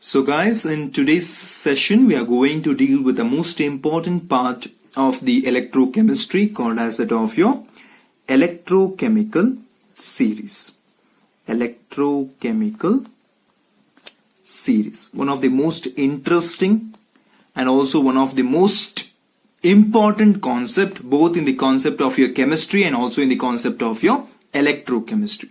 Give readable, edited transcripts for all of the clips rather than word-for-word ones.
So guys, in today's session we are going to deal with the most important part of the electrochemistry called as that of your electrochemical series. Electrochemical series. One of the most interesting and also one of the most important concept both in the concept of your chemistry and also in the concept of your electrochemistry.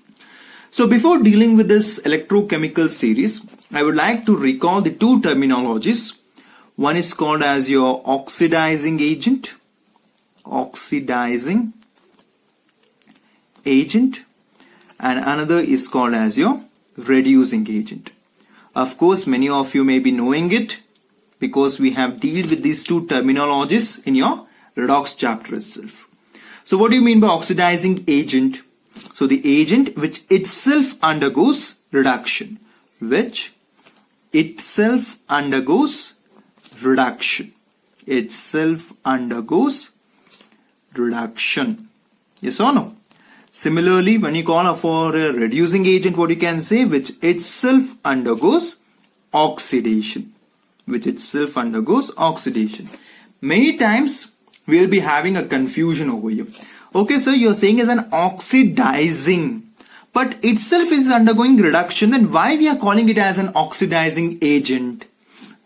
So before dealing with this electrochemical series, I would like to recall the two terminologies. One is called as your oxidizing agent, and another is called as your reducing agent. Of course, many of you may be knowing it because we have dealt with these two terminologies in your redox chapter itself. So what do you mean by oxidizing agent? So the agent which itself undergoes reduction, Yes or no? Similarly, when you call for a reducing agent, what you can say, which itself undergoes oxidation. Many times we will be having a confusion over here. Okay, so you're saying is an oxidizing, but itself is undergoing reduction, then why we are calling it as an oxidizing agent?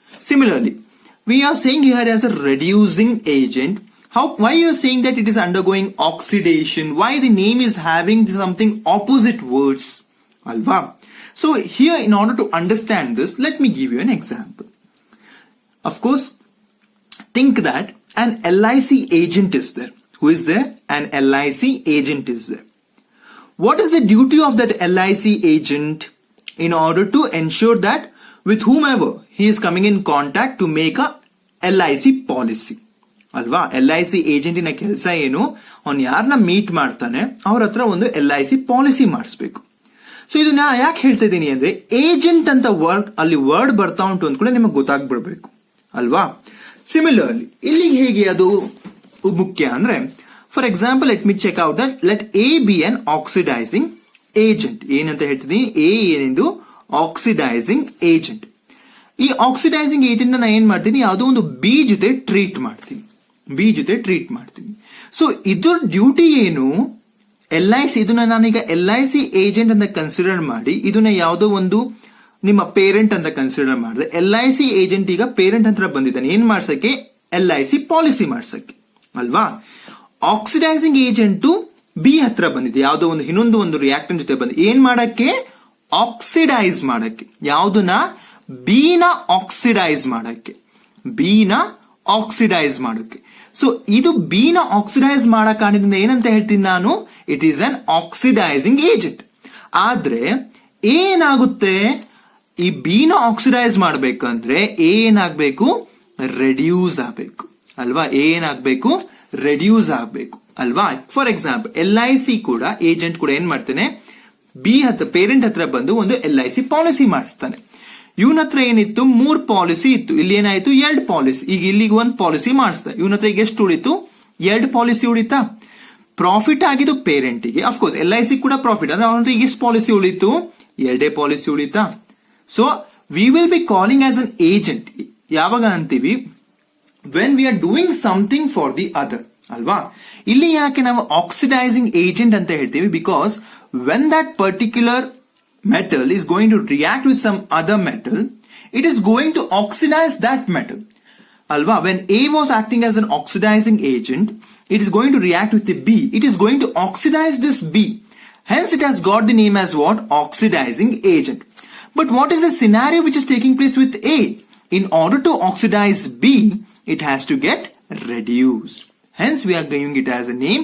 Similarly, we are saying here as a reducing agent. Why you are saying that it is undergoing oxidation? Why the name is having something opposite words? Alva. So here, in order to understand this, let me give you an example. Of course, think that an LIC agent is there. Who is there? An LIC agent is there. What is the duty of that LIC agent in order to ensure that with whomever he is coming in contact to make a LIC policy? ಅಲ್ವಾ LIC ಏಜೆಂಟಿನ ಕೆಲಸ ಏನು, ಅವನು ಯಾರನ್ನ meet ಮಾಡ್ತಾನೆ ಅವ್ರ ಹತ್ರ ಒಂದು LIC policy ಮಾಡಿಸ್ಬೇಕು. ಸೊ ಇದನ್ನ ಯಾಕೆ ಹೇಳ್ತಾ ಇದ್ದೀನಿ ಅಂದ್ರೆ, ಏಜೆಂಟ್ ಅಂತ ಅಲ್ಲಿ ವರ್ಡ್ ಬರ್ತಾ ಉಂಟು ಅಂದ್ಕೊಳ್ಳಿ ನಿಮಗೆ ಗೊತ್ತಾಗ್ಬಿಡ್ಬೇಕು ಅಲ್ವಾ. ಸಿಮಿಲರ್ಲಿ ಇಲ್ಲಿಗೆ ಹೇಗೆ ಅದು ಮುಖ್ಯ ಅಂದ್ರೆ, for example let me check out that let A be an oxidizing agent. ಏನಂತ ಹೇಳ್ತಿದ್ದೀನಿ, ಎ ಏನೆಂದು ಆಕ್ಸಿಡೈಸಿಂಗ್ ಏಜೆಂಟ್. ಈ ಆಕ್ಸಿಡೈಸಿಂಗ್ ಏಜೆಂಟ್ ನಾನು ಏನ್ ಮಾಡ್ತೀನಿ, ಯಾವುದೋ ಒಂದು ಬಿ ಜೊತೆ ಟ್ರೀಟ್ ಮಾಡ್ತೀನಿ. ಸೊ ಇದ್ರ ಡ್ಯೂಟಿ ಏನು, LIC ಇದನ್ನ ನಾನೀಗ LIC ಏಜೆಂಟ್ ಅಂತ ಕನ್ಸಿಡರ್ ಮಾಡಿ ಇದನ್ನ ಯಾವುದೋ ಒಂದು ನಿಮ್ಮ ಪೇರೆಂಟ್ ಅಂತ ಕನ್ಸಿಡರ್ ಮಾಡಿದ್ರೆ, LIC ಏಜೆಂಟ್ ಈಗ ಪೇರೆಂಟ್ ಹತ್ರ ಬಂದಿದ್ದಾನೆ ಏನ್ ಮಾಡ್ಸಕ್ಕೆ, LIC ಪಾಲಿಸಿ ಮಾಡ್ಸಕ್ಕೆ ಅಲ್ವಾ. ಆಕ್ಸಿಡೈಸಿಂಗ್ ಏಜೆಂಟ್ ಬಿ ಹತ್ರ ಬಂದಿದೆ, ಯಾವುದೋ ಒಂದು ಇನ್ನೊಂದು ಒಂದು ರಿಯಾಕ್ಟೆಂಟ್ ಜೊತೆ ಬಂದಿದೆ ಏನ್ ಮಾಡಕ್ಕೆ, ಆಕ್ಸಿಡೈಸ್ ಮಾಡಕ್ಕೆ. ಯಾವುದನ್ನ, ಬೀನ ಆಕ್ಸಿಡೈಸ್ ಮಾಡಕ್ಕೆ. ಸೊ ಇದು ಬೀನ ಆಕ್ಸಿಡೈಸ್ ಮಾಡೋ ಕಾರಣದಿಂದ ಏನಂತ ಹೇಳ್ತೀನಿ ನಾನು, it is an oxidizing agent. ಆದ್ರೆ ಏನಾಗುತ್ತೆ, ಈ ಬೀನ ಆಕ್ಸಿಡೈಸ್ ಮಾಡ್ಬೇಕಂದ್ರೆ ಏನಾಗ್ಬೇಕು, ರೆಡ್ಯೂಸ್ ಆಗ್ಬೇಕು ಅಲ್ವಾ. ಫಾರ್ ಎಕ್ಸಾಂಪಲ್ LIC ಕೂಡ ಏಜೆಂಟ್ ಕೂಡ ಏನ್ ಮಾಡ್ತಾನೆ, ಬಿ ಹತ್ರ ಪೇರೆಂಟ್ ಹತ್ರ ಬಂದು ಒಂದು LIC ಪಾಲಿಸಿ ಮಾಡಿಸ್ತಾನೆ. ಇವನ ಹತ್ರ ಏನಿತ್ತು, 3 ಪಾಲಿಸಿ ಇತ್ತು, ಇಲ್ಲಿ ಏನಾಯ್ತು 2 ಪಾಲಿಸಿ. ಈಗ ಇಲ್ಲಿಗೆ ಒಂದು ಪಾಲಿಸಿ ಮಾಡಿಸ್ತಾ, ಇವನ ಹತ್ರ ಈಗ ಎಷ್ಟು ಉಳಿತು, 2 ಪಾಲಿಸಿ ಉಳಿತಾ. ಪ್ರಾಫಿಟ್ ಆಗಿದ್ದು ಪೇರೆಂಟಿಗೆ, ಅಫ್ಕೋರ್ಸ್ LIC ಕೂಡ ಪ್ರಾಫಿಟ್, ಅಂದ್ರೆ ಅವನ ಹತ್ರ ಈಗ ಎಷ್ಟು ಪಾಲಿಸಿ ಉಳಿತು, 2 ಪಾಲಿಸಿ ಉಳಿತಾ. So we will be calling as an agent ಯಾವಾಗ ಅಂತೀವಿ, when we are doing something for the other ಅಲ್ವಾ. ಇಲ್ಲಿ ಯಾಕೆ ನಾವು ಆಕ್ಸಿಡೈಸಿಂಗ್ ಏಜೆಂಟ್ ಅಂತ ಹೇಳ್ತೀವಿ, because when that particular metal is going to react with some other metal, it is going to oxidize that metal. Alva, when A was acting as an oxidizing agent, it is going to react with the B. It is going to oxidize this B. Hence it has got the name as what? Oxidizing agent. But what is the scenario which is taking place with A? In order to oxidize B, it has to get reduced. Hence we are giving it as a name.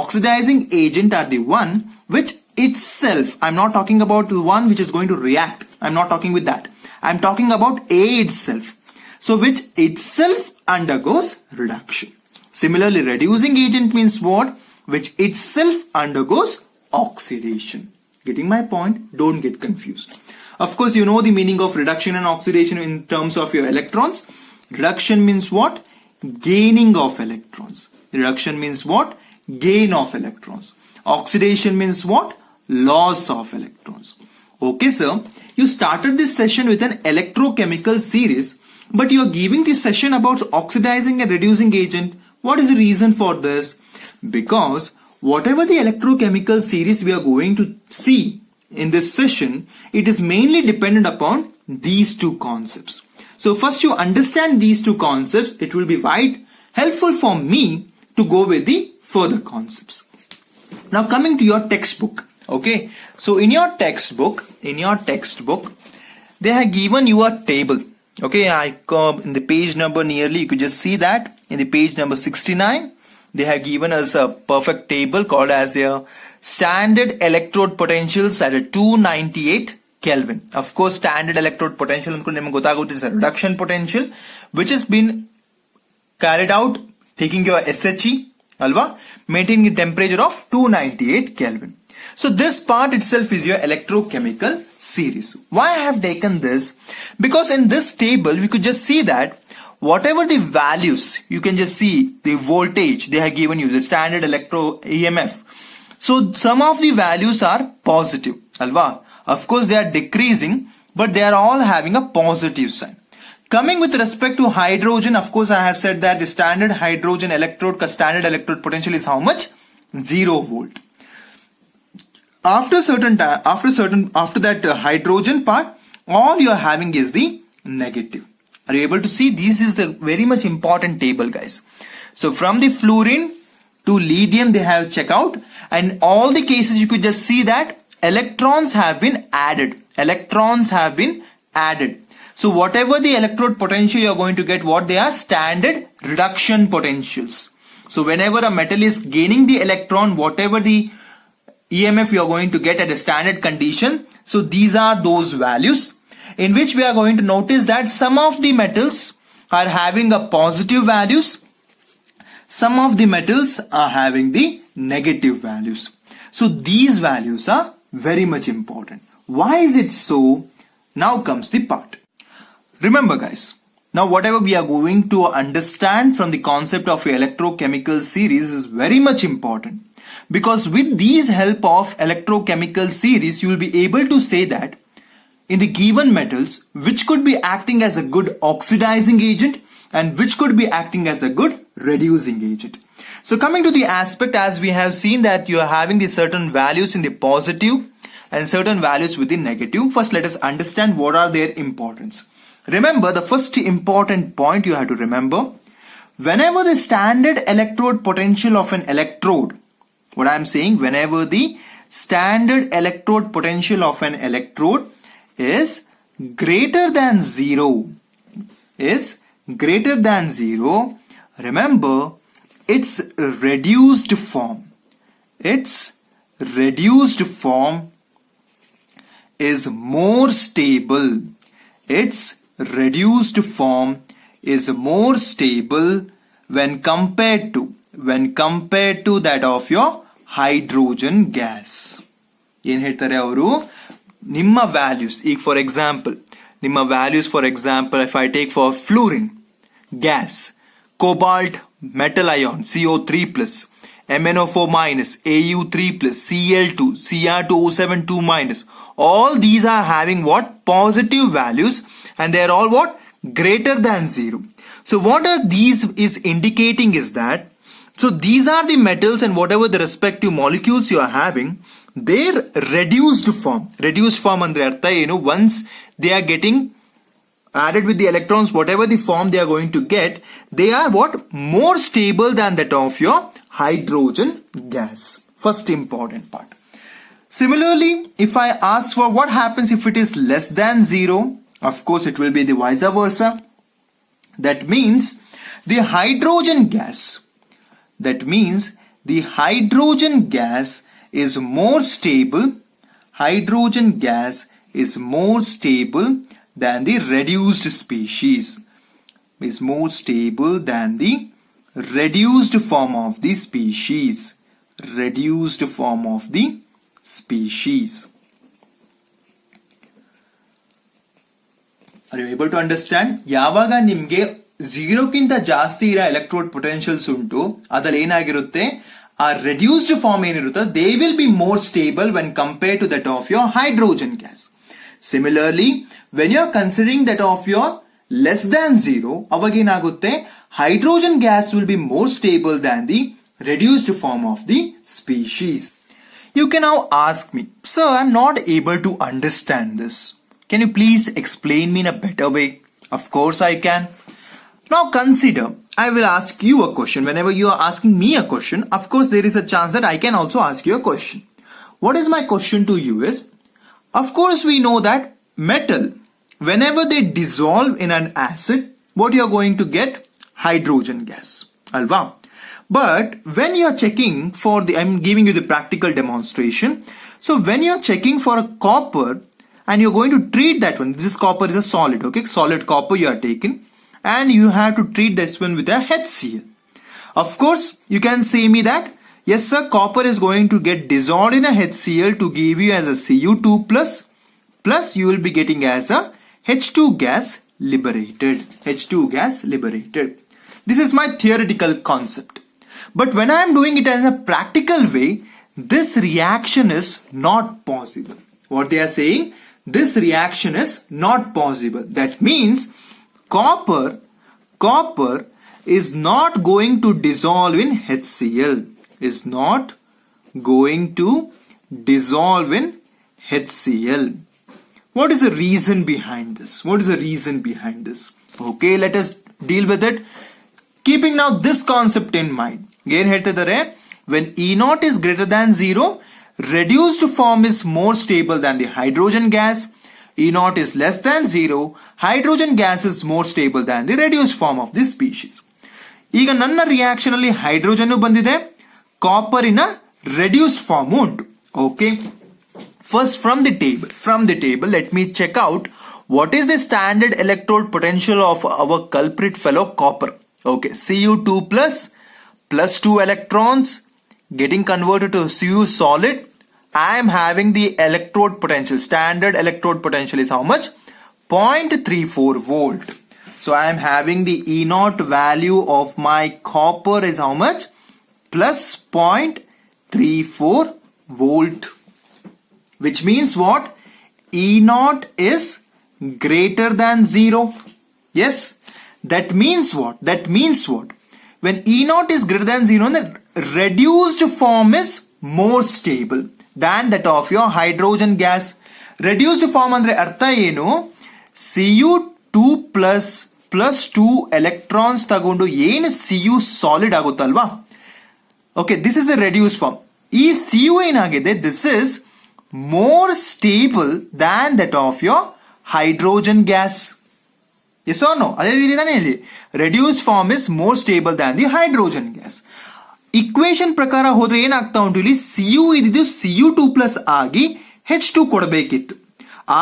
Oxidizing agent are the one which itself, I'm not talking about the one which is going to react, I'm not talking with that, I'm talking about A itself, so which itself undergoes reduction. Similarly, reducing agent means what, which itself undergoes oxidation. Getting my point? Don't get confused. Of course, you know the meaning of reduction and oxidation in terms of your electrons. Reduction means what, gaining of electrons. Reduction means what, gain of electrons. Oxidation means what, loss of electrons. Okay, sir, you started this session with an electrochemical series, but you are giving this session about oxidizing and reducing agent. What is the reason for this? Because whatever the electrochemical series we are going to see in this session, it is mainly dependent upon these two concepts. So first you understand these two concepts, it will be quite helpful for me to go with the further concepts. Now coming to your textbook. Okay, so in your textbook, they have given you a table. Okay, I come in the page number nearly, you could just see that in the page number 69, they have given us a perfect table called as a standard electrode potentials at a 298 Kelvin. Of course, standard electrode potential is a reduction potential which has been carried out taking your SHE, alva, maintaining a temperature of 298 Kelvin. So this part itself is your electrochemical series. Why I have taken this? Because in this table, we could just see that whatever the values, you can just see the voltage they have given you, the standard electro EMF. So some of the values are positive, alva. Of course, they are decreasing, but they are all having a positive sign. Coming with respect to hydrogen, of course, I have said that the standard hydrogen electrode, standard electrode potential is how much? 0 volt. After that hydrogen part, all you are having is the negative. Are you able to see? This is the very much important table, guys. So from the fluorine to lithium, they have checked out, and all the cases you could just see that electrons have been added. So whatever the electrode potential you are going to get, what they are? Standard reduction potentials. So whenever a metal is gaining the electron, whatever the EMF you are going to get at a standard condition, so these are those values in which we are going to notice that some of the metals are having a positive values, some of the metals are having the negative values. So these values are very much important. Why is it so? Now comes the part. Remember, guys, now whatever we are going to understand from the concept of electrochemical series is very much important. Because with these help of electrochemical series, you will be able to say that in the given metals, which could be acting as a good oxidizing agent and which could be acting as a good reducing agent. So coming to the aspect, as we have seen that you are having the certain values in the positive and certain values with the negative. First, let us understand what are their importance. Remember, the first important point you have to remember, whenever the standard electrode potential of an electrode, what I am saying, whenever the standard electrode potential of an electrode is greater than 0, remember, its reduced form is more stable. Its reduced form is more stable when compared to that of your hydrogen gas. ಏನ್ ಹೇಳ್ತಾರೆ ಅವರು, ನಿಮ್ಮ values, ಈಗ for example ನಿಮ್ಮ values, for example if I take for fluorine gas, cobalt metal ion CO3+, MnO4-, Au3+, Cl2, Cr2O7 2-, all these are having what? Positive values, and they are all what? Greater than 0. So what are these is indicating is that, so these are the metals and whatever the respective molecules you are having, their reduced form andre artha enu, once they are getting added with the electrons, whatever the form they are going to get, they are what? More stable than that of your hydrogen gas. First important part. Similarly, if I ask for what happens if it is less than 0, of course it will be the vice versa. That means the hydrogen gas is more stable. Hydrogen gas is more stable than the reduced species. Is more stable than the reduced form of the species. Are you able to understand? ಯಾವಾಗ ನಿಮ್ಗೆ 0 ಕಿಂತ ಜಾಸ್ತಿ ಇರೋ electrode potentials ಉಂಟು, ಅದ್ರಲ್ಲಿ ಏನಾಗಿರುತ್ತೆ, ಆ reduced form ಏನಿರುತ್ತೆ they will be more stable when compare to that of your hydrogen gas. Similarly, when you are considering that of your less than 0, ಅವಾಗ ಏನಾಗುತ್ತೆ hydrogen gas will be more stable than the reduced form of the species. You can now ask me, sir, I'm not able to understand this. Can you please explain me in a better way? Of course I can. Now consider, I will ask you a question. Whenever you are asking me a question, of course there is a chance that I can also ask you a question. What is my question to you is, of course we know that metal, whenever they dissolve in an acid, what you are going to get? Hydrogen gas. Alva. But when you are checking for the, I'm giving you the practical demonstration. So when you are checking for a copper and you're going to treat that one, this copper is a solid, okay? Solid copper you are taking and you have to treat this one with a HCl. Of course, you can say me that, yes sir, copper is going to get dissolved in a HCl to give you as a Cu2 plus you will be getting as a H2 gas liberated. H2 gas liberated. This is my theoretical concept. But when I am doing it as a practical way, this reaction is not possible. What they are saying? This reaction is not possible. That means copper is not going to dissolve in HCl. Is not going to dissolve in HCl. What is the reason behind this? What is the reason behind this? Okay, let us deal with it. Keeping now this concept in mind. Again, when E0 is greater than 0, reduced form is more stable than the hydrogen gas. E0 is less than 0, hydrogen gas is more stable than the reduced form of this species. ಈಗ ನನ್ನ reaction ಅಲ್ಲಿ hydrogen ಬಂದಿದೆ, copper ಇನ reduced form undu. Okay. First from the table, let me check out what is the standard electrode potential of our culprit fellow copper. Okay, Cu2 plus 2 electrons getting converted to Cu solid. I am having the electrode potential. Standard electrode potential is how much? 0.34 volt. So I am having the E0 value of my copper is how much? Plus 0.34 volt. Which means what? E0 is greater than 0. Yes. That means what? When E0 is greater than 0, the reduced form is more stable than that of your hydrogen gas. Reduced form andre artha enu? Cu2 plus 2 electrons tagondu ಏನು Cu solid ಆಗುತ್ತಲ್ವಾ? Okay, this is a reduced form. ಈ Cu ಏನಾಗಿದೆ? This is more stable than that of your hydrogen gas. Yes or no? ಅದೇ ರೀತಿ ನಾನು ಹೇಳಿ reduced form is more stable than the hydrogen gas. Equation ಪ್ರಕಾರ ಹೋದ್ರೆ ಏನಾಗ್ತಾ ಉಂಟು, ಇಲ್ಲಿ Cu ಇದ್ದು Cu2 ಪ್ಲಸ್ ಆಗಿ H2 ಕೊಡಬೇಕಿತ್ತು.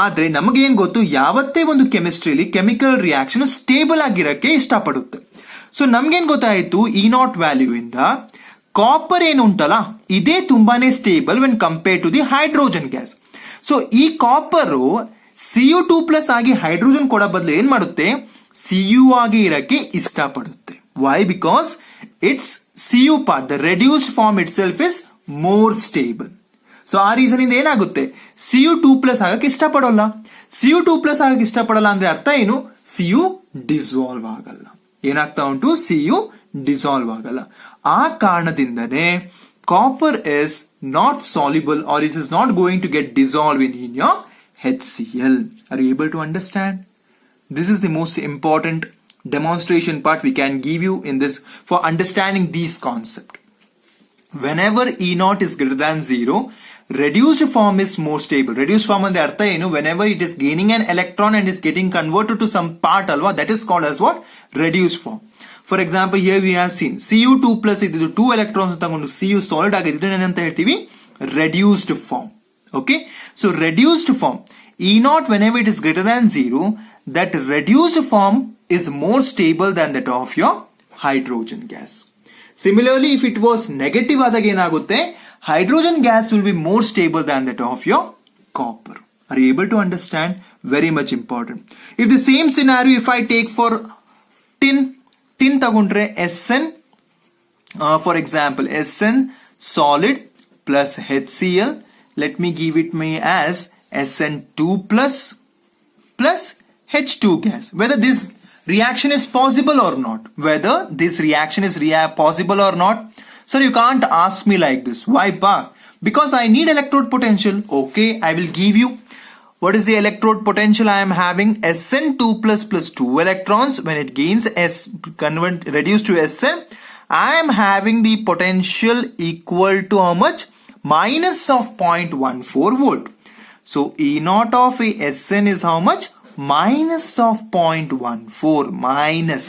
ಆದ್ರೆ ನಮಗೇನ್ ಗೊತ್ತು, ಯಾವತ್ತೇ ಒಂದು ಕೆಮಿಸ್ಟ್ರಿಯಲ್ಲಿ ಕೆಮಿಕಲ್ ರಿಯಾಕ್ಷನ್ ಸ್ಟೇಬಲ್ ಆಗಿರಕ್ಕೆ ಇಷ್ಟಪಡುತ್ತೆ. ಸೊ ನಮ್ಗೇನ್ ಗೊತ್ತಾಯ್ತು, E0 ವ್ಯಾಲ್ಯೂ ಇಂದ ಕಾಪರ್ ಏನು ಉಂಟಲ್ಲ ಇದೇ ತುಂಬಾನೇ stable when compare to the hydrogen gas. So ಈ ಕಾಪರ್ Cu2 ಪ್ಲಸ್ ಆಗಿ ಹೈಡ್ರೋಜನ್ ಕೊಡೋ ಬದಲು ಏನ್ ಮಾಡುತ್ತೆ, Cu ಆಗಿ ಇರಕ್ಕೆ ಇಷ್ಟಪಡುತ್ತೆ. Why? Because it's Cu part, the reduced form itself is more stable. So ಆ ರೀಸನ್ ಇಂದ ಏನಾಗುತ್ತೆ, Cu2 ಪ್ಲಸ್ ಆಗಕ್ಕೆ ಇಷ್ಟಪಡೋಲ್ಲ. Cu2 ಪ್ಲಸ್ ಆಗಕ್ಕೆ ಇಷ್ಟಪಡಲ್ಲ ಅಂದ್ರೆ ಅರ್ಥ ಏನು, Cu ಡಿಸಾಲ್ವ್ ಆಗಲ್ಲ. ಏನಾಗ್ತಾ ಉಂಟು, Cu ಡಿಸಾಲ್ವ್ ಆಗಲ್ಲ. ಆ ಕಾರಣದಿಂದನೇ copper is not soluble or it is not going to get dissolve in your HCl. Are you able to understand? This is the most important demonstration part we can give you in this for understanding these concepts. Whenever E0 is greater than 0, reduced form is more stable. Reduced form ಅಂದ್ರೆ ಅರ್ಥ ಏನು, whenever it is gaining an electron and is getting converted to some part alwa, that is called as what? Reduced form. For example, here we have seen Cu2 plus ಇದು 2 electrons ತಗೊಂಡು Cu solid ಆಗಿದೆ, ಏನಂತ ಹೇಳ್ತೀವಿ, reduced form. Okay, so reduced form E0 whenever it is greater than 0, that reduced form is more stable than that of your hydrogen gas. Similarly, if it was negative ಆದಾಗ ಏನಾಗುತ್ತೆ, hydrogen gas will be more stable than that of your copper. Are you able to understand? Very much important. If the same scenario, if I take for tin ತಗೊಂಡ್ರೆ Sn, for example Sn solid plus HCl. Let me give it as SN2 plus H2 gas. Whether this reaction is possible or not. Whether this reaction is possible or not. Sir, you can't ask me like this. Why, pa? Because I need electrode potential. Okay, I will give you. What is the electrode potential I am having? Sn2 plus 2 electrons. When it gains reduced to Sn, I am having the potential equal to how much? Minus of 0.14 volt. So E naught of a Sn is how much? Minus of 0.14. Minus.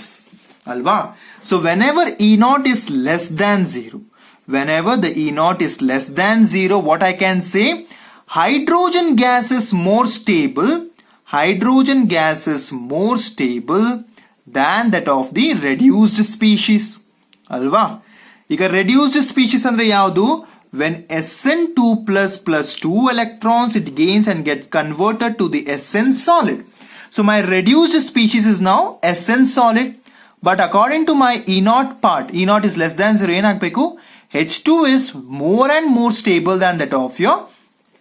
Alva. So whenever E naught is less than 0, whenever the E naught is less than 0, what I can say? Hydrogen gas is more stable. Hydrogen gas is more stable than that of the reduced species. Alva. Ika reduced species andre yaudu? When Sn2 plus 2 electrons it gains and gets converted to the Sn solid. So my reduced species is now Sn solid. But according to my E naught part, E naught is less than 0, H2 is more and more stable than that of your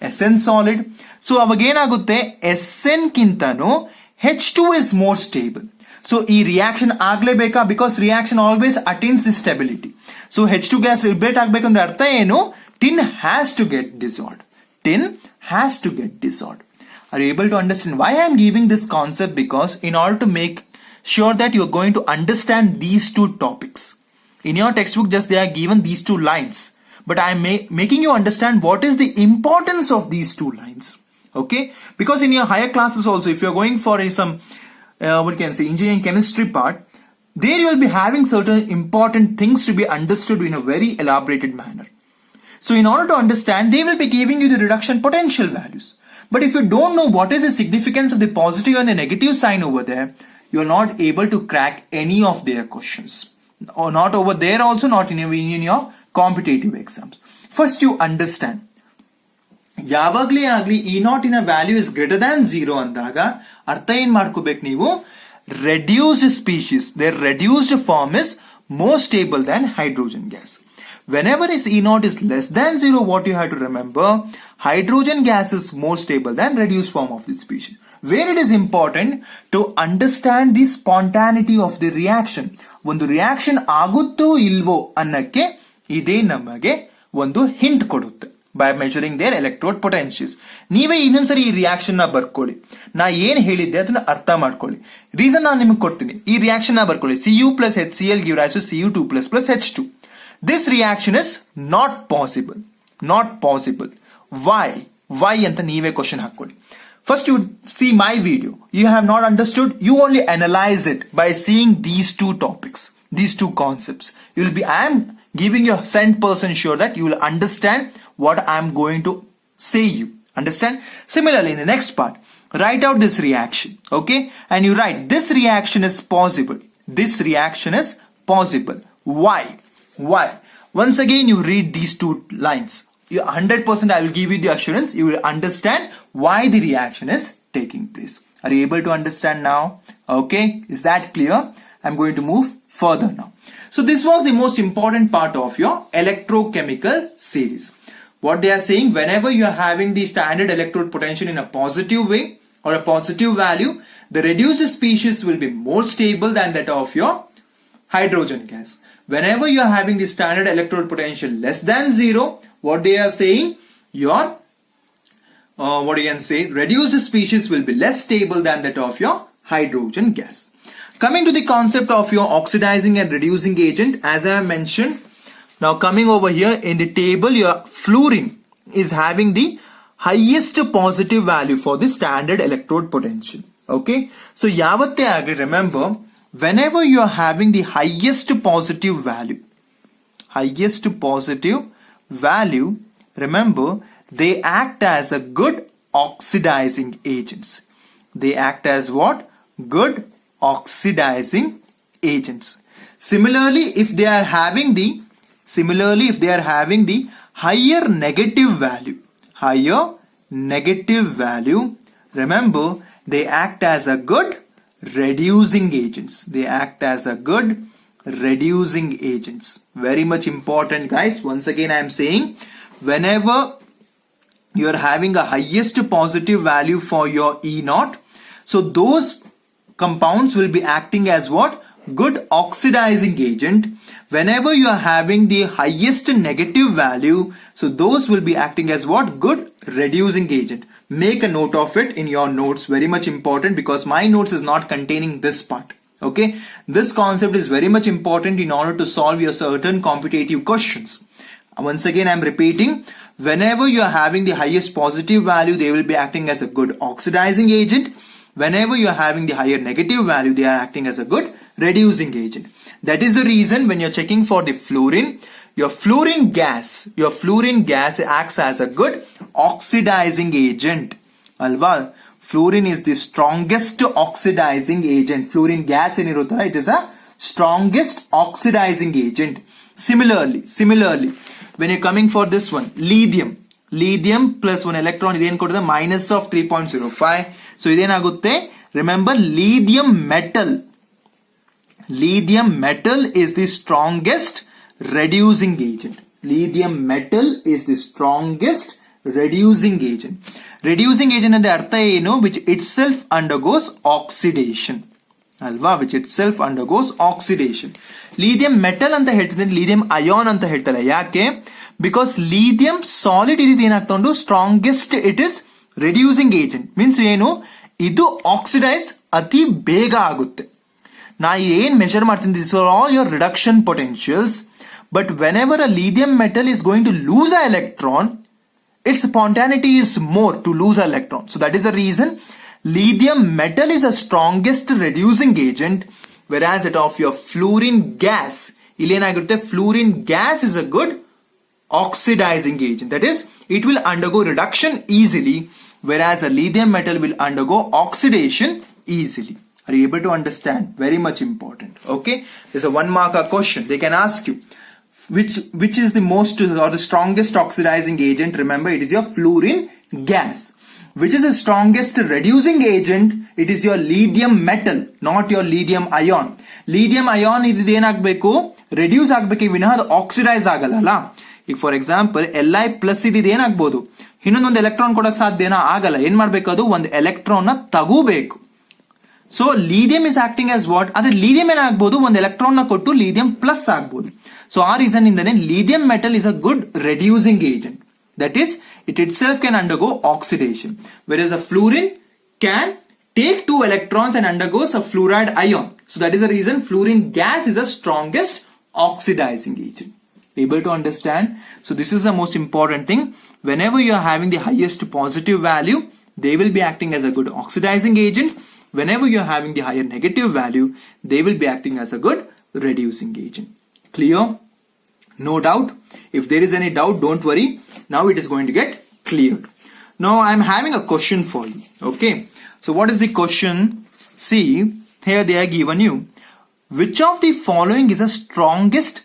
Sn solid. So again agutte Sn kintano H2 is more stable. So e reaction aglebeka because reaction always attains the stability. So H2 gas liberate agbekandre artha eno? Tin has to get dissolved. Tin has to get dissolved. Are you able to understand why I am giving this concept? Because in order to make sure that you are going to understand these two topics. In your textbook just they are given these two lines. But I am making you understand what is the importance of these two lines. Okay? Because in your higher classes also, if you are going for some, what can I say, engineering chemistry part, there you will be having certain important things to be understood in a very elaborated manner. So in order to understand, they will be giving you the reduction potential values. But if you don't know what is the significance of the positive and the negative sign over there, you are not able to crack any of their questions. Or not over there also, not in your competitive exams. First you understand. Yavagli agli E naught in a value is greater than 0 andaga, artha en madkobek neevu? Reduced species, their reduced form is more stable than hydrogen gas. Whenever is E naught is less than 0, what you have to remember, hydrogen gas is more stable than reduced form of the species. Where it is important to understand the spontaneity of the reaction. ಒಂದು reaction ಆಗುತ್ತೋ ಇಲ್ವೋ ಅನ್ನಕ್ಕೆ ಇದೇ ನಮಗೆ ಒಂದು hint ಕೊಡುತ್ತೆ by measuring their electrode potentials. ನೀವೇ ಇನ್ನೊಂದ್ಸರಿ ಈ ರಿಯಾಕ್ಷನ್ ನ ಬರ್ಕೊಳ್ಳಿ. ನಾ ಏನ್ ಹೇಳಿದ್ದೆ ಅದನ್ನ ಅರ್ಥ ಮಾಡ್ಕೊಳ್ಳಿ. ರೀಸನ್ ನಾನು ನಿಮಗೆ ಕೊಡ್ತೀನಿ. ಈ ರಿಯಾಕ್ಷನ್ ನ ಬರ್ಕೊಳ್ಳಿ. Cu plus HCl give rise to Cu2 plus H2. This reaction is not possible. Not possible. Why? Why ಅಂತ ನೀವೇ ಕ್ವಶನ್ ಹಾಕೊಳ್ಳಿ. First you see my video. You have not understood. You only analyze it by seeing these two topics, these two concepts. I am giving you 100% sure that you will understand what I am going to say you. Understand? Similarly, in the next part, write out this reaction. Okay? And you write, this reaction is possible. This reaction is possible. Why? Why? Once again, you read these two lines. 100% I will give you the assurance. You will understand why the reaction is taking place. Are you able to understand now? Okay. Is that clear? I'm going to move further now. So this was the most important part of your electrochemical series. What they are saying, whenever you are having the standard electrode potential in a positive way or a positive value, the reduced species will be more stable than that of your hydrogen gas. Whenever you are having the standard electrode potential less than 0, what they are saying, your what you can say, reduced species will be less stable than that of your hydrogen gas. Coming to the concept of your oxidizing and reducing agent, as I have mentioned, now coming over here in the table, your fluorine is having the highest positive value for the standard electrode potential. Okay, so yavatte agli, remember, whenever you are having the highest positive value, remember, they act as a good oxidizing agents. They act as what? Good oxidizing agents. Similarly, if they are having the higher negative value, remember, they act as a good reducing agents. They act as a good reducing agents. Very much important, guys. Once again I am saying, whenever you are having a highest positive value for your E naught, so those compounds will be acting as what? Good oxidizing agent. Whenever you are having the highest negative value, so those will be acting as what? Good reducing agent. Make a note of it in your notes. Very much important, because my notes is not containing this part. Okay, this concept is very much important in order to solve your certain competitive questions. Once again I am repeating, whenever you are having the highest positive value, they will be acting as a good oxidizing agent. Whenever you are having the higher negative value, they are acting as a good reducing agent. That is the reason when you're checking for the fluorine, your fluorine gas acts as a good oxidizing agent. Alva, fluorine is the strongest oxidizing agent. Fluorine gas eniruttala, it is a strongest oxidizing agent. Similarly, when you're coming for this one, lithium plus 1 electron, iದೇನು ಕೊಡುತ್ತೆ? minus of 3.05. So ಇದೇನಾಗುತ್ತೆ? Remember, lithium metal is the strongest reducing agent. Lithium metal is the strongest reducing agent. Reducing agent ಅಂದ್ರೆ ಅರ್ಥ ಏನು? Which itself undergoes oxidation. ಅಲ್ವಾ? Which itself undergoes oxidation. lithium metal ಅಂತ ಹೇಳ್ತಿದ್ರೆ lithium ion ಅಂತ ಹೇಳ್ತಾರೆ. ಯಾಕೆ? Because lithium solid ಏನಾಗ್ತಾ ಉಂಟು? strongest it is reducing agent. Means ಏನು? ಇದು oxidize ಅತಿ ಬೇಗ ಆಗುತ್ತೆ. ನಾ ಏನ್ ಮೆಷರ್ ಮಾಡ್ತೀನಿ, these are all your reduction potentials. But whenever a lithium metal is going to lose an electron, its spontaneity is more to lose an electron. So that is the reason lithium metal is the strongest reducing agent, whereas that of your fluorine gas, fluorine gas is a good oxidizing agent. That is, it will undergo reduction easily, whereas a lithium metal will undergo oxidation easily. Are you able to understand? Very much important. Okay, there's a 1 mark question. They can ask you which is the most or the strongest oxidizing agent. Remember, it is your fluorine gas. Which is the strongest reducing agent? It is your lithium metal, not your lithium ion. Lithium ion ಇದು ಏನಾಗಬೇಕು? Reduce ಆಗಬೇಕು ವಿನಃ ಅದು oxidise ಆಗಲ್ಲ. ಈಗ for example Li plus ಇದು ಏನಾಗಬಹುದು? ಇನ್ನೊಂದು ಎಲೆಕ್ಟ್ರಾನ್ ಕೊಡಕ್ ಸಾಧ್ಯನಾ? ಆಗಲ್ಲ. ಏನ್ ಮಾಡ್ಬೇಕು? ಅದು ಒಂದು ಎಲೆಕ್ಟ್ರಾನ್ ನ ತಗೋಬೇಕು. So lithium is acting as what? ಆದ್ರೆ lithium ಏನಾಗಬಹುದು? ಒಂದು ಎಲೆಕ್ಟ್ರಾನ್ ನ ಕೊಟ್ಟು lithium ಪ್ಲಸ್ ಆಗಬಹುದು. ಸೊ ಆ reason ಇಂದನೇ lithium metal is a good reducing agent. That is, it itself can undergo oxidation, whereas a fluorine can take 2 electrons and undergoes a fluoride ion. So that is the reason fluorine gas is the strongest oxidizing agent. Able to understand? So this is the most important thing. Whenever you are having the highest positive value, they will be acting as a good oxidizing agent. Whenever you are having the higher negative value, they will be acting as a good reducing agent. Clear? No doubt. If there is any doubt, don't worry. Now it is going to get cleared. Now I am having a question for you. Okay. So what is the question? See, here they are given you. Which of the following is the strongest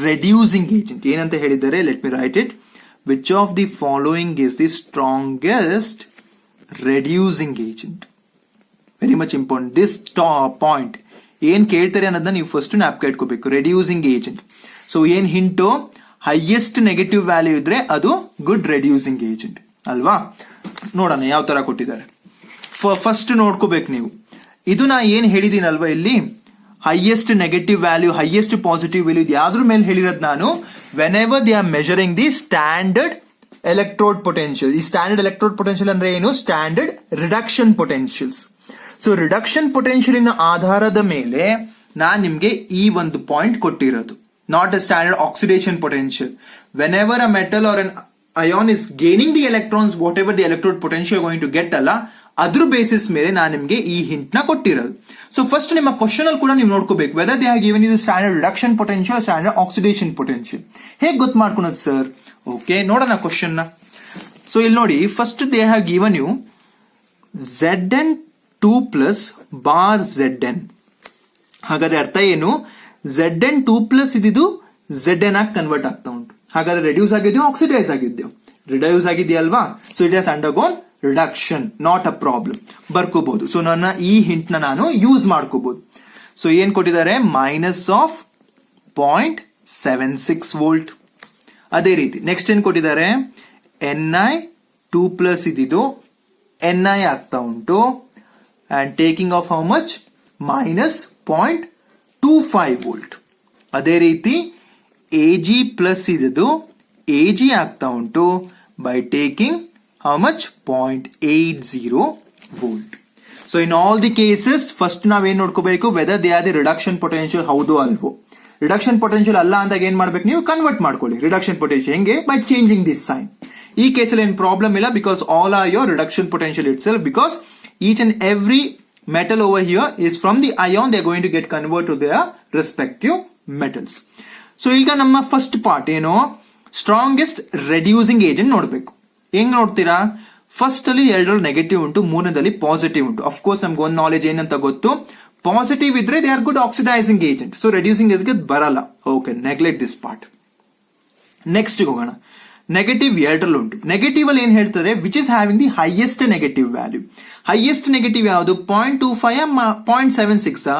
reducing agent? ಏನಂತ ಹೇಳಿದ್ದಾರೆ? Let me write it. Which of the following is the strongest reducing agent? Very much important. This point. ಏನ್ ಕೇಳ್ತಾರೆ ಅನ್ನೋದನ್ನ ನೀವು first ಜ್ಞಾಪಕ ಇಟ್ಕೋಬೇಕು. Reducing agent. So ಏನ್ hint? Highest negative value ಇದ್ರೆ ಅದು ಗುಡ್ ರೆಡ್ಯೂಸಿಂಗ್ ಏಜೆಂಟ್ ಅಲ್ವಾ? ನೋಡೋಣ ಯಾವ ತರ ಕೊಟ್ಟಿದ್ದಾರೆ. ಫಸ್ಟ್ ನೋಡ್ಕೋಬೇಕು ನೀವು. ಇದು ನಾ ಏನ್ ಹೇಳಿದೀನಲ್ವಾ ಇಲ್ಲಿ, highest negative value, highest positive value, ಯಾವ್ದ್ರ ಮೇಲೆ ಹೇಳಿರೋದು ನಾನು? Whenever they are measuring the standard electrode potential. ಈ ಸ್ಟ್ಯಾಂಡರ್ಡ್ ಎಲೆಕ್ಟ್ರೋಡ್ ಪೊಟೆನ್ಶಿಯಲ್ ಅಂದ್ರೆ ಏನು? Standard reduction potentials. So reduction ಪೊಟೆನ್ಶಿಯಲಿನ ಆಧಾರದ ಮೇಲೆ ನಾನ್ ನಿಮ್ಗೆ ಈ ಒಂದು ಪಾಯಿಂಟ್ ಕೊಟ್ಟಿರೋದು. Not a standard oxidation potential. Whenever a metal or an ion is gaining the electrons, whatever the electrode potential you're going to get ಅಲ್ಲ, ಅದ್ರ ಬೇಸಿಸ್ ಮೇಲೆ ನಾನು ನಿಮ್ಗೆ ಈ ಹಿಂಟ್ ನ ಕೊಟ್ಟಿರೋದು. ಸೊ ಫಸ್ಟ್ ನಿಮ್ಮ ಕ್ವಶನ್ ಅಲ್ಲಿ ಕೂಡ ನೀವು ನೋಡ್ಕೋಬೇಕು, whether they have given you standard reduction potential, standard oxidation potential. ಹೇಗೆ ಗೊತ್ತು ಮಾಡ್ಕೊಳೋದು ಸರ್? ಓಕೆ, ನೋಡೋಣ ಕ್ವಶನ್ ನ. ಸೊ ಇಲ್ಲಿ ನೋಡಿ, first they have given you Zn2 plus bar Zn. ಹಾಗಾದ್ರೆ ಅರ್ಥ ಏನು? Zn2 ಪ್ಲಸ್ ಇದ್ದು Zn ಆಗಿ ಕನ್ವರ್ಟ್ ಆಗ್ತಾ ಉಂಟು. ಹಾಗಾದ್ರೆ ರೆಡ್ಯೂಸ್ ಆಗಿದೆಯೋ ಆಕ್ಸಿಡೈಸ್ ಆಗಿದೆಯೋ? ರಿಡ್ಯೂಸ್ ಆಗಿದೆಯಲ್ವಾ? So it has undergone reduction, not a problem. ಬರ್ಕೋಬಹುದು. ಸೊ ನನ್ನ ಈ ಹಿಂಟ್ ನ ನಾನು ಯೂಸ್ ಮಾಡ್ಕೋಬಹುದು. ಸೊ ಏನ್ ಕೊಟ್ಟಿದ್ದಾರೆ? Minus of 0.76 volt. ಅದೇ ರೀತಿ ನೆಕ್ಸ್ಟ್ ಏನ್ ಕೊಟ್ಟಿದ್ದಾರೆ, Ni 2+ ಇದಿದು Ni ಆಗ್ತಾ ಉಂಟು and taking off how much, -0.25 volt. ಅದೇ ರೀತಿ Ag ಪ್ಲಸ್ ಇದ್ದು Ag ಆಗ್ತಾ ಉಂಟು by taking how much, 0.80 volt. So in all the cases first ನಾವೇನ್ ನೋಡ್ಕೋಬೇಕು, whether they are the reduction potential ಹೌದು ಅಲ್ವೋ. ರಿಡಕ್ಷನ್ ಪೊಟೆನ್ಶಿಯಲ್ ಅಲ್ಲ ಅಂದಾಗ ಏನ್ ಮಾಡ್ಬೇಕು, ನೀವು ಕನ್ವರ್ಟ್ ಮಾಡ್ಕೊಳ್ಳಿ ರಿಡಕ್ಷನ್ ಪೊಟೆನ್ಶಿಯಲ್. ಹೆಂಗೆ, ಬೈ ಚೇಂಜಿಂಗ್ ದಿಸ್ ಸೈನ್. ಈ ಕೇಸಲ್ಲಿ ಏನು ಪ್ರಾಬ್ಲಮ್ ಇಲ್ಲ, because all are your reduction potential it self, because each and every metal over here is from the ion, they are going to get converted to their respective metals. So ಈಗ ನಮ್ಮ first part ಏನು, strongest reducing agent ನೋಡ್ಬೇಕು. ಹೆಂಗ್ ನೋಡ್ತೀರಾ, first ಅಲ್ಲಿ ಎರಡರಲ್ಲಿ negative ಉಂಟು, ಮೂರನೇದಲ್ಲಿ positive ಉಂಟು. ಅಫ್ಕೋರ್ಸ್ ನಮ್ಗೆ ಒಂದು ನಾಲೆಜ್ ಏನಂತ ಗೊತ್ತು, ಪಾಸಿಟಿವ್ ಇದ್ರೆ they are good oxidizing agent, so reducing ಇದಕ್ಕೆ ಬರಲ್ಲ. Okay, neglect this part. Next ಹೋಗೋಣ. ನೆಗೆಟಿವ್ ಎರಡರಲ್ಲಿ ಉಂಟು. ನೆಗೆಟಿವ್ ಅಲ್ಲಿ ಏನ್ ಹೇಳ್ತಾರೆ, which is having the highest negative value. Highest negative ಯಾವುದು, 0.25 0.76?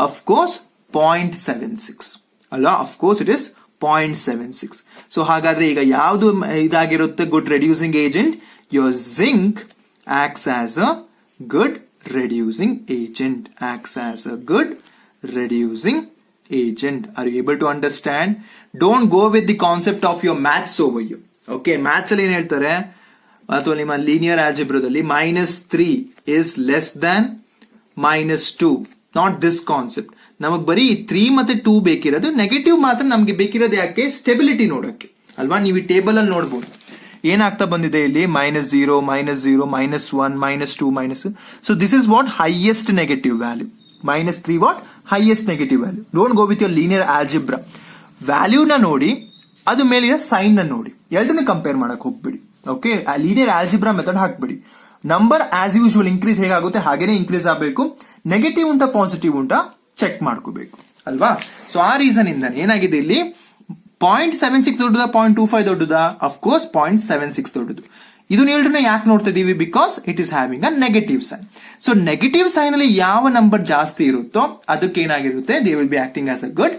ಅಫ್ಕೋರ್ಸ್ 0.76 ಅಲ್ಲ, ಅಫ್ಕೋರ್ಸ್ ಇಟ್ ಇಸ್ 0.76. ಸೊ ಹಾಗಾದ್ರೆ ಈಗ ಯಾವುದು ಇದಾಗಿರುತ್ತೆ good reducing agent, your zinc acts as a good reducing agent, acts as a good reducing agent. Are you able to understand? Don't go with the concept of your maths over here. Okay, maths ಅಲ್ಲಿ ಏನ್ ಹೇಳ್ತಾರೆ, ಅಥವಾ ನಿಮ್ಮ linear ಆಲ್ಜಿಬ್ರಾದಲ್ಲಿ -3 is less than -2. Not this concept. ನಮಗ್ ಬರೀ 3 ಮತ್ತೆ 2 ಬೇಕಿರೋದು, negative ಮಾತ್ರ ನಮ್ಗೆ ಬೇಕಿರೋದು ಯಾಕೆ, ಸ್ಟೆಬಿಲಿಟಿ ನೋಡಕ್ಕೆ ಅಲ್ವಾ. ನೀವು ಈ ಟೇಬಲ್ ಅಲ್ಲಿ ನೋಡಬಹುದು ಏನಾಗ್ತಾ ಬಂದಿದೆ ಇಲ್ಲಿ, -0 -0 -1 -2 so this is what highest negative value. -3 what highest negative value. Don't go with your linear algebra. ವ್ಯಾಲ್ಯೂನ ನೋಡಿ, ಅದು ಮೇಲಿನ ಸೈನ್ ನ ನೋಡಿ, ಎರಡನ್ನೂ ಕಂಪೇರ್ ಮಾಡಕ್ ಹೋಗ್ಬಿಡಿ. ಓಕೆ, ಲೀನಿಯರ್ ಆಲ್ಜಿಬ್ರಾ ಮೆಥಡ್ ಹಾಕ್ಬಿಡಿ. ನಂಬರ್ ಆಸ್ ಯೂಶುವಲ್ ಇನ್ಕ್ರೀಸ್ ಹೇಗಾಗುತ್ತೆ ಹಾಗೇನೆ ಇನ್ಕ್ರೀಸ್ ಆಗಬೇಕು. ನೆಗೆಟಿವ್ ಉಂಟಾ ಪಾಸಿಟಿವ್ ಉಂಟಾ ಚೆಕ್ ಮಾಡ್ಕೋಬೇಕು ಅಲ್ವಾ. ಸೊ ಆ ರೀಸನ್ ಇಂದ ಏನಾಗಿದೆ ಇಲ್ಲಿ, 0.76 ದೊಡ್ಡದಾ 0.25 ದೊಡ್ಡದಾ, ಅಫ್ಕೋರ್ಸ್ 0.76 ದೊಡ್ಡದು. ಇದು ಎರಡನ್ನ ಯಾಕೆ ನೋಡ್ತಾ ಇದೀವಿ, because it is having a negative sign. So negative sign ಅಲ್ಲಿ ಯಾವ ನಂಬರ್ ಜಾಸ್ತಿ ಇರುತ್ತೋ ಅದಕ್ಕೆ ಏನಾಗಿರುತ್ತೆ, they will be acting as a good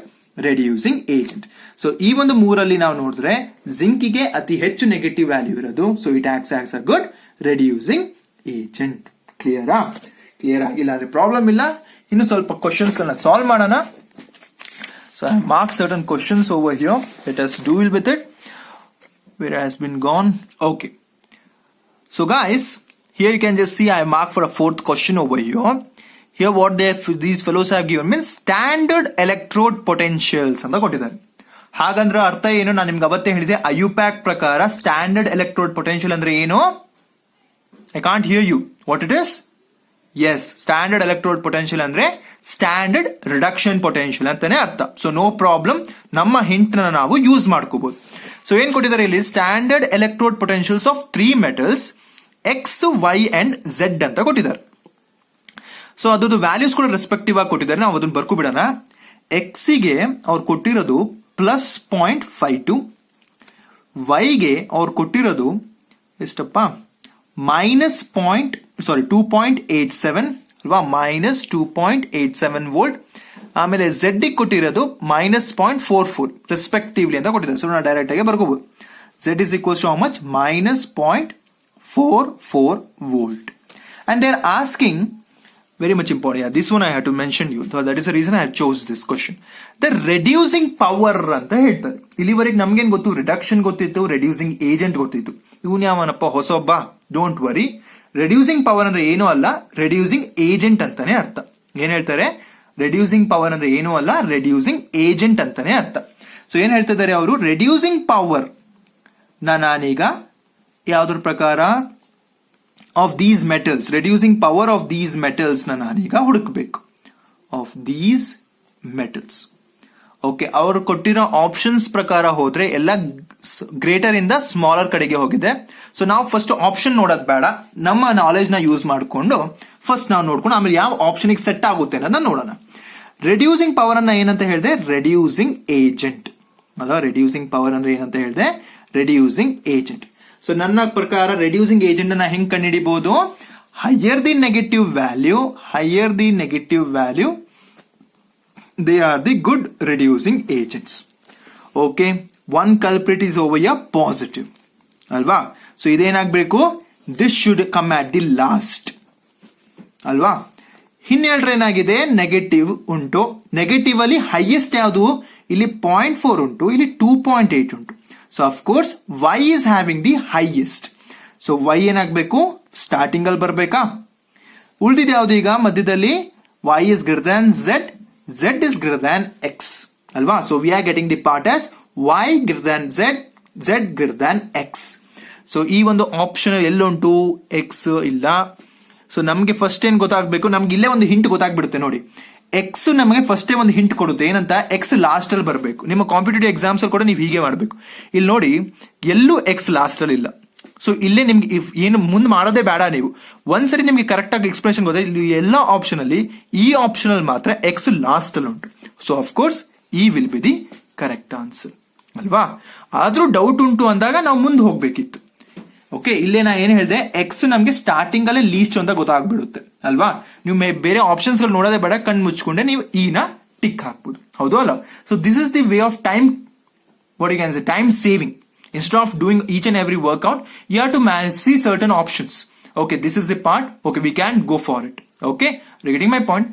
reducing agent. So ಈ ಒಂದು ಮೂರಲ್ಲಿ ನಾವು ನೋಡಿದ್ರೆ ಜಿಂಕಿಗೆ ಅತಿ ಹೆಚ್ಚು ನೆಗೆಟಿವ್ ವ್ಯಾಲ್ಯೂ ಇರೋದು, so it acts as a good reducing agent. ಕ್ಲಿಯರಾ? ಕ್ಲಿಯರ್ ಆಗಿಲ್ಲ ಅಂದ್ರೆ ಪ್ರಾಬ್ಲಮ್ ಇಲ್ಲ. ಇನ್ನು ಸ್ವಲ್ಪ ಕ್ವಶನ್ಸ್ ಗಳನ್ನ ಸಾಲ್ವ್ ಮಾಡೋಣ. So I have marked certain questions over here. Let us deal with it. Where has been gone? Okay. So guys, here you can just see I marked for a fourth question over here. Here what these fellows have given means standard electrode potentials ಅಂತ ಕೊಟ್ಟಿದ್ದಾರೆ. ಹಾಗಂದ್ರೆ ಅರ್ಥ ಏನು, ನಾನು ನಿಮ್ಗೆ ಅವತ್ತೇ ಹೇಳಿದೆ, IUPAC ಪ್ರಕಾರ ಸ್ಟ್ಯಾಂಡರ್ಡ್ ಎಲೆಕ್ಟ್ರೋಡ್ ಪೊಟೆನ್ಶಿಯಲ್ ಅಂದ್ರೆ ಏನು. I can't hear you. What it is? Yes, standard electrode potential ಅಂದ್ರೆ ಸ್ಟ್ಯಾಂಡರ್ಡ್ ರಿಡಕ್ಷನ್ ಪೊಟೆನ್ಶಿಯಲ್ ಅಂತಾನೆ ಅರ್ಥ. ಸೊ ನೋ ಪ್ರಾಬ್ಲಮ್, ನಮ್ಮ ಹಿಂಟ್ ನ ನಾವು ಯೂಸ್ ಮಾಡ್ಕೋಬಹುದು. ಸೊ ಏನ್ ಕೊಟ್ಟಿದ್ದಾರೆ ಇಲ್ಲಿ, standard electrode potentials of 3 metals X, Y and Z ಅಂತ ಕೊಟ್ಟಿದ್ದಾರೆ. ಸೊ ಅದ್ರದ್ದು ವ್ಯಾಲ್ಯೂಸ್ ಕೂಡ ರೆಸ್ಪೆಕ್ಟಿವ್ ಆಗಿ ಕೊಟ್ಟಿದ್ದಾರೆ. ನಾವು ಅದನ್ನ ಬರ್ಕೊ ಬಿಡೋಣ. X ಗೆ ಅವ್ರು ಕೊಟ್ಟಿರೋದು +0.52, Y ಗೆ ಅವ್ರು ಕೊಟ್ಟಿರೋದು ಎಷ್ಟಪ್ಪ, -2.87 ಅಲ್ವಾ, -2.87 ವೋಲ್ಟ್. ಆಮೇಲೆ Z ಕೊಟ್ಟಿರೋದು -0.44 ರೆಸ್ಪೆಕ್ಟಿವ್ಲಿ ಅಂತ ಕೊಟ್ಟಿದ್ದಾರೆ. ಸೊ ನಾವು ಡೈರೆಕ್ಟ್ ಆಗಿ ಬರ್ಕೋಬಹುದು. Z is equals to how much, -0.44 volt. And they are asking, very much important, yeah, this one I had to mention you, so that is the reason I have chose this question. The reducing power ಅಂತ ಹೇಳ್ತಾರೆ. ಇಲ್ಲಿವರೆಗೆ ನಮ್ಗೇನ್ ಗೊತ್ತು, reduction ಗೊತ್ತಿತ್ತು, reducing agent ಗೊತ್ತಿತ್ತು. ಇವನ್ ಯಾವನಪ್ಪ ಹೊಸೊಬ್ಬ, don't worry. Reducing power ಅಂದ್ರೆ ಏನೂ ಅಲ್ಲ, ರೆಡ್ಯೂಸಿಂಗ್ ಏಜೆಂಟ್ ಅಂತಾನೆ ಅರ್ಥ. ಏನ್ ಹೇಳ್ತಾರೆ, ರೆಡ್ಯೂಸಿಂಗ್ ಪವರ್ ಅಂದ್ರೆ ಏನೂ ಅಲ್ಲ, ರೆಡ್ಯೂಸಿಂಗ್ ಏಜೆಂಟ್ ಅಂತಾನೆ ಅರ್ಥ. ಸೊ ಏನ್ ಹೇಳ್ತಾ ಇದ್ದಾರೆ ಅವರು, ರೆಡ್ಯೂಸಿಂಗ್ ಪವರ್ ನಾನೀಗ ಯಾವ್ದ್ರ ಪ್ರಕಾರ of these metals, reducing power of these metals ನಾನೀಗ ಹುಡುಕ್ಬೇಕು. Of these metals. ಓಕೆ, ಅವರು ಕೊಟ್ಟಿರೋ ಆಪ್ಷನ್ಸ್ ಪ್ರಕಾರ ಹೋದ್ರೆ ಎಲ್ಲ ಗ್ರೇಟರ್ ಇಂದ ಸ್ಮಾಲರ್ ಕಡೆಗೆ ಹೋಗಿದೆ. ಸೊ ನಾವು ಫಸ್ಟ್ ಆಪ್ಷನ್ ನೋಡೋದ್ ಬೇಡ, ನಮ್ಮ ನಾಲೆಜ್ ನ ಯೂಸ್ ಮಾಡಿಕೊಂಡು ಫಸ್ಟ್ ನಾವು ನೋಡ್ಕೊಂಡು ಆಮೇಲೆ ಯಾವ ಆಪ್ಷನ್ ಸೆಟ್ ಆಗುತ್ತೆ ಅನ್ನೋದನ್ನ ನೋಡೋಣ. ರೆಡ್ಯೂಸಿಂಗ್ ಪವರ್ ಅನ್ನ ಏನಂತ ಹೇಳಿದೆ, ರೆಡ್ಯೂಸಿಂಗ್ ಏಜೆಂಟ್ ಅಲ್ಲ. ರೆಡ್ಯೂಸಿಂಗ್ ಪವರ್ ಅಂದ್ರೆ ಏನಂತ ಹೇಳಿದೆ, ರೆಡ್ಯೂಸಿಂಗ್ ಏಜೆಂಟ್. ಸೊ ನನ್ನ ಪ್ರಕಾರ ರೆಡ್ಯೂಸಿಂಗ್ ಏಜೆಂಟ್ ಅನ್ನ ಹೆಂಗ್ ಕಂಡುಹಿಡಿಬಹುದು, higher the negative value they are the good reducing agents. Okay, one culprit is over here positive ಅಲ್ವಾ. ಸೊ ಇದೇನಾಗಬೇಕು, this should come at the last ಅಲ್ವಾ. ಇನ್ನೆರಡ್ರೆ ಏನಾಗಿದೆ, ನೆಗೆಟಿವ್ ಉಂಟು. ನೆಗೆಟಿವ್ ಅಲ್ಲಿ ಹೈಯೆಸ್ಟ್ ಯಾವುದು, ಇಲ್ಲಿ 0.4 ಉಂಟು, ಇಲ್ಲಿ 2.8 ಉಂಟು. So of course y is having the highest. So y ಏನಾಗಬೇಕು, ಸ್ಟಾರ್ಟಿಂಗ್ ಅಲ್ಲಿ ಬರ್ಬೇಕಾ. ಉಳಿದಿದೆ ಯಾವುದು ಈಗ ಮಧ್ಯದಲ್ಲಿ, y is greater than z, z is greater than x ಅಲ್ವಾ. So we are getting the part as y greater than z, z greater than x. So ಈ ಒಂದು ಆಪ್ಷನ್ ಎಲ್ಲುಂಟು, ಎಕ್ಸ್ ಇಲ್ಲ. ಸೊ ನಮ್ಗೆ ಫಸ್ಟ್ ಏನ್ ಗೊತ್ತಾಗಬೇಕು, ನಮ್ಗೆ ಇಲ್ಲೇ ಒಂದು ಹಿಂಟ್ ಗೊತ್ತಾಗ್ಬಿಡುತ್ತೆ ನೋಡಿ. ಎಕ್ಸ್ ನಮಗೆ ಫಸ್ಟೇ ಒಂದು ಹಿಂಟ್ ಕೊಡುತ್ತೆ, ಏನಂತ, ಎಕ್ಸ್ ಲಾಸ್ಟ್ ಅಲ್ಲಿ ಬರಬೇಕು. ನಿಮ್ಮ ಕಾಂಪಿಟೇಟಿವ್ ಎಕ್ಸಾಮ್ಸ್ ಅಲ್ಲಿ ಕೂಡ ನೀವು ಹೀಗೆ ಮಾಡಬೇಕು. ಇಲ್ಲಿ ನೋಡಿ ಎಲ್ಲೂ ಎಕ್ಸ್ ಲಾಸ್ಟ್ ಅಲ್ಲಿ ಇಲ್ಲ. ಸೊ ಇಲ್ಲೇ ನಿಮ್ಗೆ ಏನು ಮುಂದೆ ಮಾಡೋದೇ ಬೇಡ, ನೀವು ಒಂದ್ಸರಿ ನಿಮ್ಗೆ ಕರೆಕ್ಟ್ ಆಗಿ ಎಕ್ಸ್ಪ್ರೆಷನ್ ಗೊತ್ತಾ. ಇಲ್ಲಿ ಎಲ್ಲ ಆಪ್ಷನ್ ಅಲ್ಲಿ ಈ ಆಪ್ಷನ್ ಅಲ್ಲಿ ಮಾತ್ರ ಎಕ್ಸ್ ಲಾಸ್ಟ್ ಅಲ್ಲಿ ಉಂಟು. ಸೊ ಅಫ್ ಕೋರ್ಸ್ ಈ will be the correct answer ಅಲ್ವಾ. ಆದ್ರೂ ಡೌಟ್ ಉಂಟು ಅಂದಾಗ ನಾವು ಮುಂದೆ ಹೋಗ್ಬೇಕಿತ್ತು. ಓಕೆ, ಇಲ್ಲೇ ನಾ ಏನ್ ಹೇಳಿದೆ, ಎಕ್ಸ್ ನಮ್ಗೆ ಸ್ಟಾರ್ಟಿಂಗ್ ಅಲ್ಲೇ ಲೀಸ್ಟ್ ಅಂತ ಗೊತ್ತಾಗ್ಬಿಡುತ್ತೆ ಅಲ್ವಾ. ನೀವು ಬೇರೆ ಆಪ್ಷನ್ಸ್ ಗಳು ನೋಡೋದೇ ಬೇಡ, ಕಣ್ ಮುಚ್ಕೊಂಡೆ ನೀವು ಈ ನ ಟಿಕ್ ಹಾಕ್ಬೋದು, ಹೌದು ಅಲ್ಲ. So this is the way of time, what you can say, time saving. Instead of doing each and every workout, you have to see certain options. Okay, this is the part. Okay, we can go for it. Okay, are you getting my point?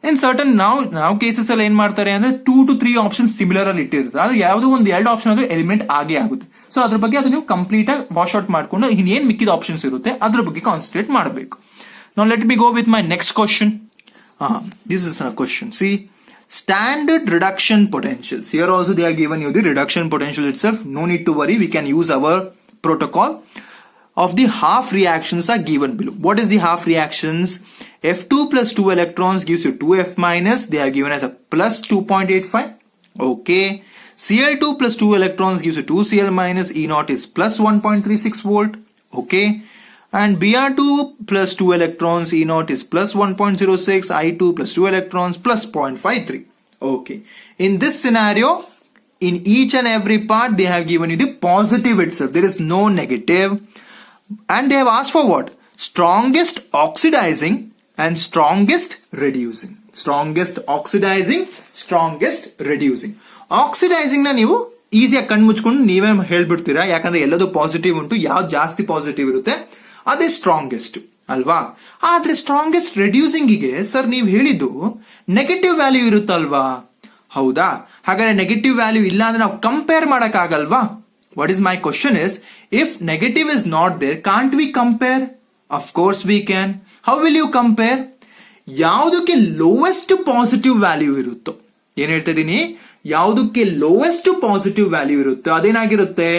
In certain now cases ಅಲ್ಲಿ ಏನ್ ಮಾಡ್ತಾರೆ ಅಂದ್ರೆ 2 to 3 options similar ಅಲ್ಲಿ ಇಟ್ಟಿರುತ್ತೆ. ಆದ್ರೆ ಯಾವುದೋ ಒಂದು 2 option ಅದು element ಆಗೇ ಆಗುತ್ತೆ. ಸೊ ಅದ್ರ ಬಗ್ಗೆ ಅದು ನೀವು ಕಂಪ್ಲೀಟ್ ಆಗಿ ವಾಶ್ ಔಟ್ ಮಾಡ್ಕೊಂಡು ಇನ್ನೇನ್ ಮಿಕ್ಕಿದ ಆಪ್ಷನ್ಸ್ ಇರುತ್ತೆ ಅದ್ರ ಬಗ್ಗೆ ಕಾನ್ಸಂಟ್ರೇಟ್ ಮಾಡಬೇಕು. Now let me go with my next question. This is a question. See, standard reduction potentials. Here also they are given you the reduction potential itself. No need to worry. We can use our protocol of the half reactions are given below. What is the half reactions? F2 plus 2 electrons gives you 2F minus. They are given as a plus 2.85. Okay. Cl2 plus 2 electrons gives you 2Cl minus. E naught is plus 1.36 volt. Okay. And Br2 plus 2 electrons, E naught is plus 1.06, I2 plus 2 electrons plus 0.53. Okay. In this scenario, in each and every part, they have given you the positive itself. There is no negative. And they have asked for what? Strongest oxidizing and strongest reducing. Strongest oxidizing, strongest reducing. Oxidizing na ನೀವು ಈಸಿಯಾಗಿ ಕಣ್ಣು ಮುಚ್ಕೊಂಡು ನೀವೇ ಹೇಳ್ಬಿಡ್ತೀರಾ, ಯಾಕಂದ್ರೆ ಎಲ್ಲದೂ positive ಉಂಟು, ಯಾವ್ದು ಜಾಸ್ತಿ ಪಾಸಿಟಿವ್ ಇರುತ್ತೆ ಅದೇ ಸ್ಟ್ರಾಂಗೆಸ್ಟ್ ಅಲ್ವಾ. ಆದ್ರೆ ಸ್ಟ್ರಾಂಗೆಸ್ಟ್ ರೆಡ್ಯೂಸಿಂಗ್ ಗೆ ಸರ್ ನೀವು ಹೇಳಿದ್ದು ನೆಗೆಟಿವ್ ವ್ಯಾಲ್ಯೂ ಇರುತ್ತಲ್ವಾ, ಹೌದಾ. ಹಾಗಾದ್ರೆ ನೆಗೆಟಿವ್ ವ್ಯಾಲ್ಯೂ ಇಲ್ಲ ಅಂದ್ರೆ ನಾವು ಕಂಪೇರ್ ಮಾಡಕ್ ಆಗಲ್ವಾ. What is my question is, if negative is not there, can't we compare? Of course we can. How will you compare? ಯಾವುದಕ್ಕೆ ಲೋವೆಸ್ಟ್ ಪಾಸಿಟಿವ್ ವ್ಯಾಲ್ಯೂ ಇರುತ್ತೋ, ಏನ್ ಹೇಳ್ತಾ ಇದೀನಿ, ಯಾವುದಕ್ಕೆ ಲೋವೆಸ್ಟ್ ಪಾಸಿಟಿವ್ ವ್ಯಾಲ್ಯೂ ಇರುತ್ತೋ ಅದೇನಾಗಿರುತ್ತೆ,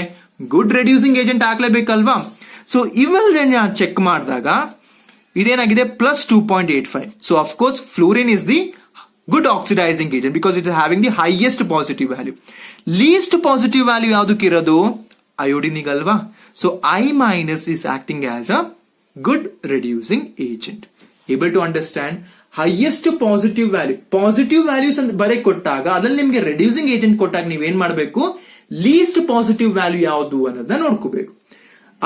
ಗುಡ್ ರೆಡ್ಯೂಸಿಂಗ್ ಏಜೆಂಟ್ ಆಗ್ಲೇಬೇಕಲ್ವಾ. ಸೊ ಇವೆಲ್ಲ ಚೆಕ್ ಮಾಡಿದಾಗ ಇದೇನಾಗಿದೆ plus 2.85. So of course fluorine is the good oxidizing agent because it is having the highest positive value. Least positive value ಯಾವುದಕ್ಕೆ ಇರೋದು, ಅಯೋಡಿನಿಗೆ ಅಲ್ವಾ. So I minus is acting as a good reducing agent. Able to understand? Highest positive values ಅಂತ ಬರೀ ಕೊಟ್ಟಾಗ ಅದ್ರಲ್ಲಿ ನಿಮ್ಗೆ reducing agent ಕೊಟ್ಟಾಗ ನೀವೇನ್ ಮಾಡಬೇಕು, ಲೀಸ್ಟ್ ಪಾಸಿಟಿವ್ ವ್ಯಾಲ್ಯೂ ಯಾವುದು ಅನ್ನೋದನ್ನ ನೋಡ್ಕೋಬೇಕು.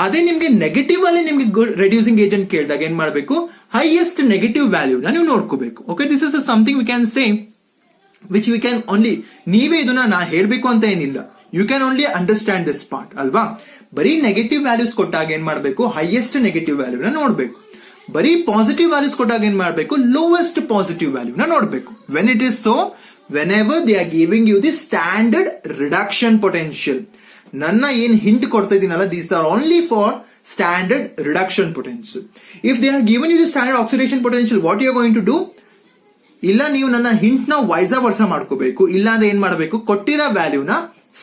ಅದೇ ನಿಮ್ಗೆ ನೆಗೆಟಿವ್ ಅಲ್ಲಿ ನಿಮ್ಗೆ ಗುಡ್ ರೆಡ್ಯೂಸಿಂಗ್ ಏಜೆಂಟ್ ಕೇಳಿದಾಗ ಏನ್ ಮಾಡಬೇಕು, ಹೈಯೆಸ್ಟ್ ನೆಗೆಟಿವ್ ವ್ಯಾಲ್ಯೂನ ನೀವು ನೋಡ್ಕೋಬೇಕು. Okay, this is something we can say which we can only, ನೀವೇ ಇದನ್ನ ನಾ ಹೇಳ್ಬೇಕು ಅಂತ ಏನಿಲ್ಲ, you can only understand this part ಅಲ್ವಾ. ಬರೀ ನೆಗೆಟಿವ್ ವ್ಯಾಲ್ಯೂಸ್ ಕೊಟ್ಟಾಗ ಏನ್ ಮಾಡಬೇಕು, ಹೈಯೆಸ್ಟ್ ನೆಗೆಟಿವ್ ವ್ಯಾಲ್ಯೂನ ನೋಡ್ಬೇಕು. ಬರೀ ಪಾಸಿಟಿವ್ ವ್ಯಾಲ್ಯೂಸ್ ಕೊಟ್ಟಾಗ ಏನ್ ಮಾಡಬೇಕು, ಲೋವೆಸ್ಟ್ ಪಾಸಿಟಿವ್ ವ್ಯಾಲ್ಯೂನ ನೋಡ್ಬೇಕು. When it is so, whenever they are giving you the standard reduction potential, ನನ್ನ ಏನ್ ಹಿಂಟ್ ಕೊಡ್ತಾ ಇದೀನಲ್ಲ, these are only for standard reduction potential. If they are given you the standard oxidation potential, what you are going to do, ಇಲ್ಲ ನೀವು ನನ್ನ hint ನ wise ವರ್ಸ ಮಾಡ್ಕೋಬೇಕು, ಇಲ್ಲ ಅಂದ್ರೆ ಏನ್ ಮಾಡಬೇಕು, ಕೊಟ್ಟಿರೋ ವ್ಯಾಲ್ಯೂನ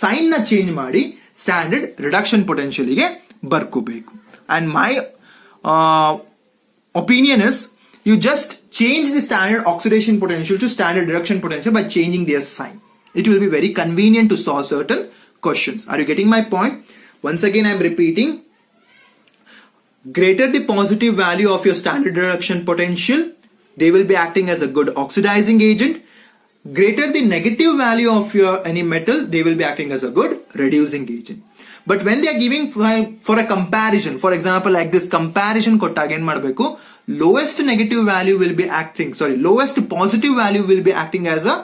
ಸೈನ್ ನ ಚೇಂಜ್ ಮಾಡಿ ಸ್ಟ್ಯಾಂಡರ್ಡ್ ರಿಡಕ್ಷನ್ ಪೊಟೆನ್ಶಿಯಲ್ ಗೆ ಬರ್ಕೋಬೇಕು. And my opinion is, you just change the standard oxidation potential to standard reduction potential by changing their sign. It will be very convenient to solve certain questions. Are you getting my point? Once again I am repeating, greater the positive value of your standard reduction potential, they will be acting as a good oxidizing agent. Greater the negative value of your any metal, they will be acting as a good reducing agent. But when they are giving for a comparison, for example like this comparison kottaga en ಮಾಡಬೇಕು, lowest negative value will be acting, lowest positive value will be acting as a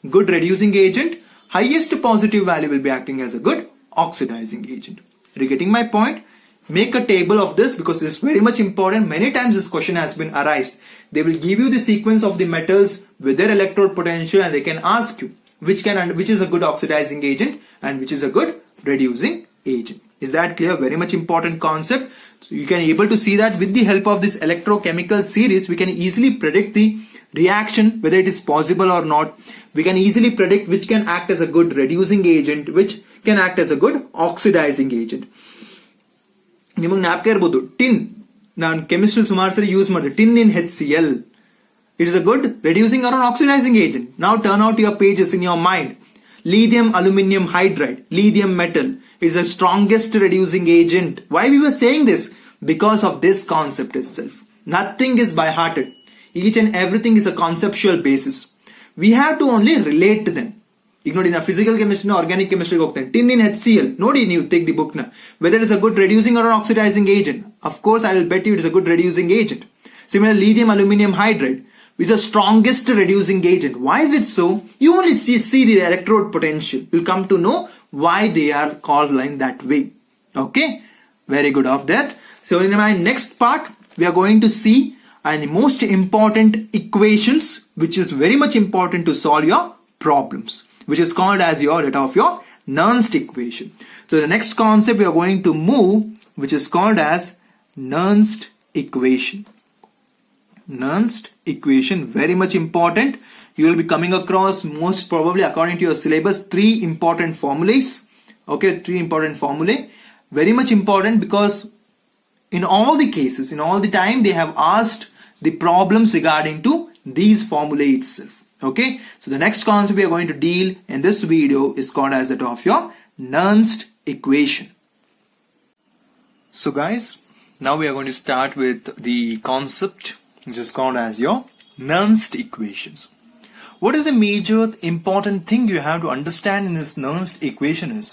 good reducing agent. Highest positive value will be acting as a good oxidizing agent. Are you getting my point? Make a table of this because this is very much important. Many times this question has been arised. They will give you the sequence of the metals with their electrode potential and they can ask you which is a good oxidizing agent and which is a good reducing agent. Is that clear? Very much important concept. So you can able to see that with the help of this electrochemical series, we can easily predict the reaction, whether it is possible or not. We can easily predict which can act as a good reducing agent, which can act as a good oxidizing agent. ನಿಮಗೆ ಜ್ಞಾಪಕ ಇರಬಹುದು, tin ನಾನು chemistry ಸುಮಾರು ಸರಿ use ಮಾಡಿದೆ. Tin in HCl, it is a good reducing or an oxidizing agent. Now turn out your pages in your mind. Lithium aluminum hydride, lithium metal, is the strongest reducing agent. Why we were saying this? Because of this concept itself. Nothing is by hearted. Each and everything is a conceptual basis. We have to only relate to them. ಈಗ ನೋಡಿ ನಾ physical chemistry organic ಕೆಮಿಸ್ಟ್ರಿಗೆ ಹೋಗ್ತೇನೆ. Tin ಇನ್ HCl, ನೋಡಿ ನೀವು take the book ನ, whether is a good reducing or oxidizing agent. Of course I will bet you it is a good reducing agent. Similar, lithium aluminum hydride is the strongest reducing agent. Why is it so? You only see the electrode potential. You'll come to know why they are called in that way. Okay, very good of that. So in my next part, we are going to see and most important equations, which is very much important to solve your problems, which is called as your Nernst equation. So the next concept we are going to move, which is called as Nernst equation. Nernst equation, very much important. You will be coming across most probably according to your syllabus 3 important formulas. Okay, 3 important formulae. Very much important because in all the cases, in all the time, they have asked the problems regarding to these formulae itself. Okay, so the next concept we are going to deal in this video is called as that of your Nernst equation. So guys, now we are going to start with the concept which is called as your Nernst equations. What is the major important thing you have to understand in this Nernst equation is,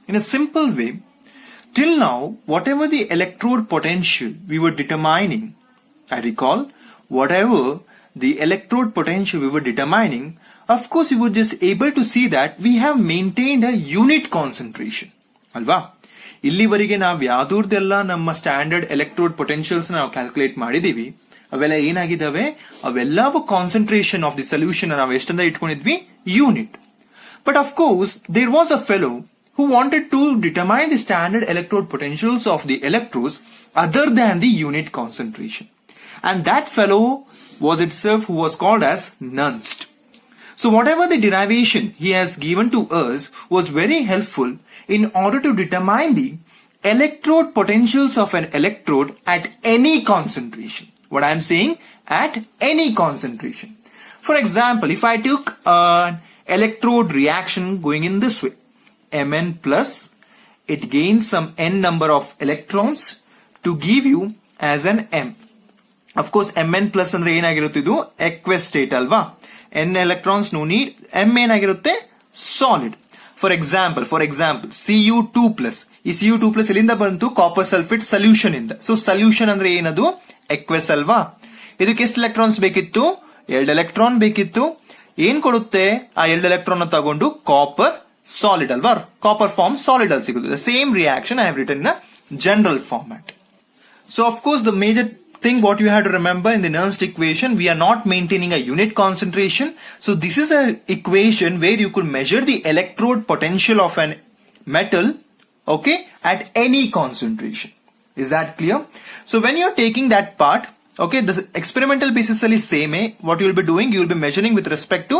in a simple way, till now, whatever the electrode potential we were determining, I recall, whatever the electrode potential we were determining, of course we were just able to see that we have maintained a unit concentration. Alva? ಇಲ್ಲಿವರೆಗೆ ನಾವು ಯಾವ್ದೂರ್ದೆಲ್ಲ ನಮ್ಮ standard electrode potentials ನಾವು calculate ಮಾಡಿದೀವಿ, ಅವೆಲ್ಲ ಏನಾಗಿದ್ದಾವೆ, ಅವೆಲ್ಲವೂ concentration of the solution ನಾವು ಎಷ್ಟಂದ ಇಟ್ಕೊಂಡಿದ್ವಿ, unit. But of course there was a fellow who wanted to determine the standard electrode potentials of the electrodes other than the unit concentration. And that fellow was itself who was called as Nernst. So whatever the derivation he has given to us was very helpful in order to determine the electrode potentials of an electrode at any concentration. What I am saying, at any concentration. For example, if I took an electrode reaction going in this way, Mn plus, it gains some n number of electrons to give you as an M. Of course, Mn plus ಅಂದ್ರೆ ಏನಾಗಿರುತ್ತೆ, ಇದು aqueous state ಅಲ್ವಾ. n electrons no need, M ಏನಾಗಿರುತ್ತೆ, solid. For example, Cu2 plus. ಈ Cu2 plus ಎಲ್ಲಿಂದ ಬಂತು, copper sulphate solution ಇಂದ. So solution ಅಂದ್ರೆ ಏನದು, aqueous ಅಲ್ವಾ. ಇದಕ್ಕೆ ಎಷ್ಟು ಎಲೆಕ್ಟ್ರಾನ್ಸ್ ಬೇಕಿತ್ತು, 2 ಎಲೆಕ್ಟ್ರಾನ್ ಬೇಕಿತ್ತು. ಏನ್ ಕೊಡುತ್ತೆ, ಆ 2 ಎಲೆಕ್ಟ್ರಾನ್ ತಗೊಂಡು copper solid alva, copper form solid al sigutte. The same reaction I have written in a general format. So of course the major thing what you have to remember in the Nernst equation, we are not maintaining a unit concentration. So this is an equation where you could measure the electrode potential of an metal, okay, at any concentration. Is that clear? So when you are taking that part, okay, the experimental basis is same. What you will be doing, you will be measuring with respect to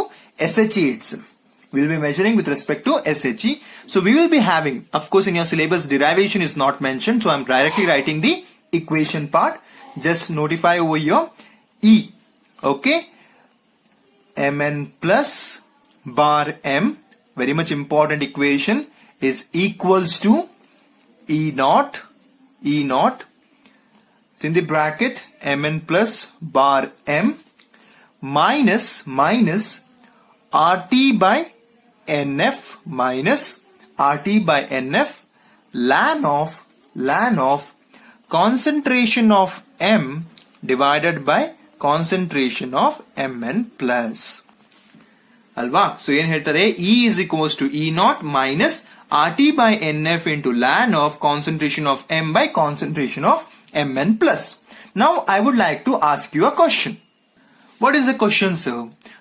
SHE itself. We will be measuring with respect to SHE. So we will be having, of course in your syllabus derivation is not mentioned, so I am directly writing the equation part. Just notify over here E. Okay, Mn plus bar M, very much important equation, is equals to E naught in the bracket Mn plus bar M minus RT by NF minus RT by NF ln of concentration of M divided by concentration of Mn plus. ಅಲ್ವಾ? So ಏನ್ ಹೇಳ್ತಾರೆ, E is equals to E naught minus RT by NF into ln of concentration of M by concentration of Mn plus. Now I would like to ask you a question. What is the question, sir?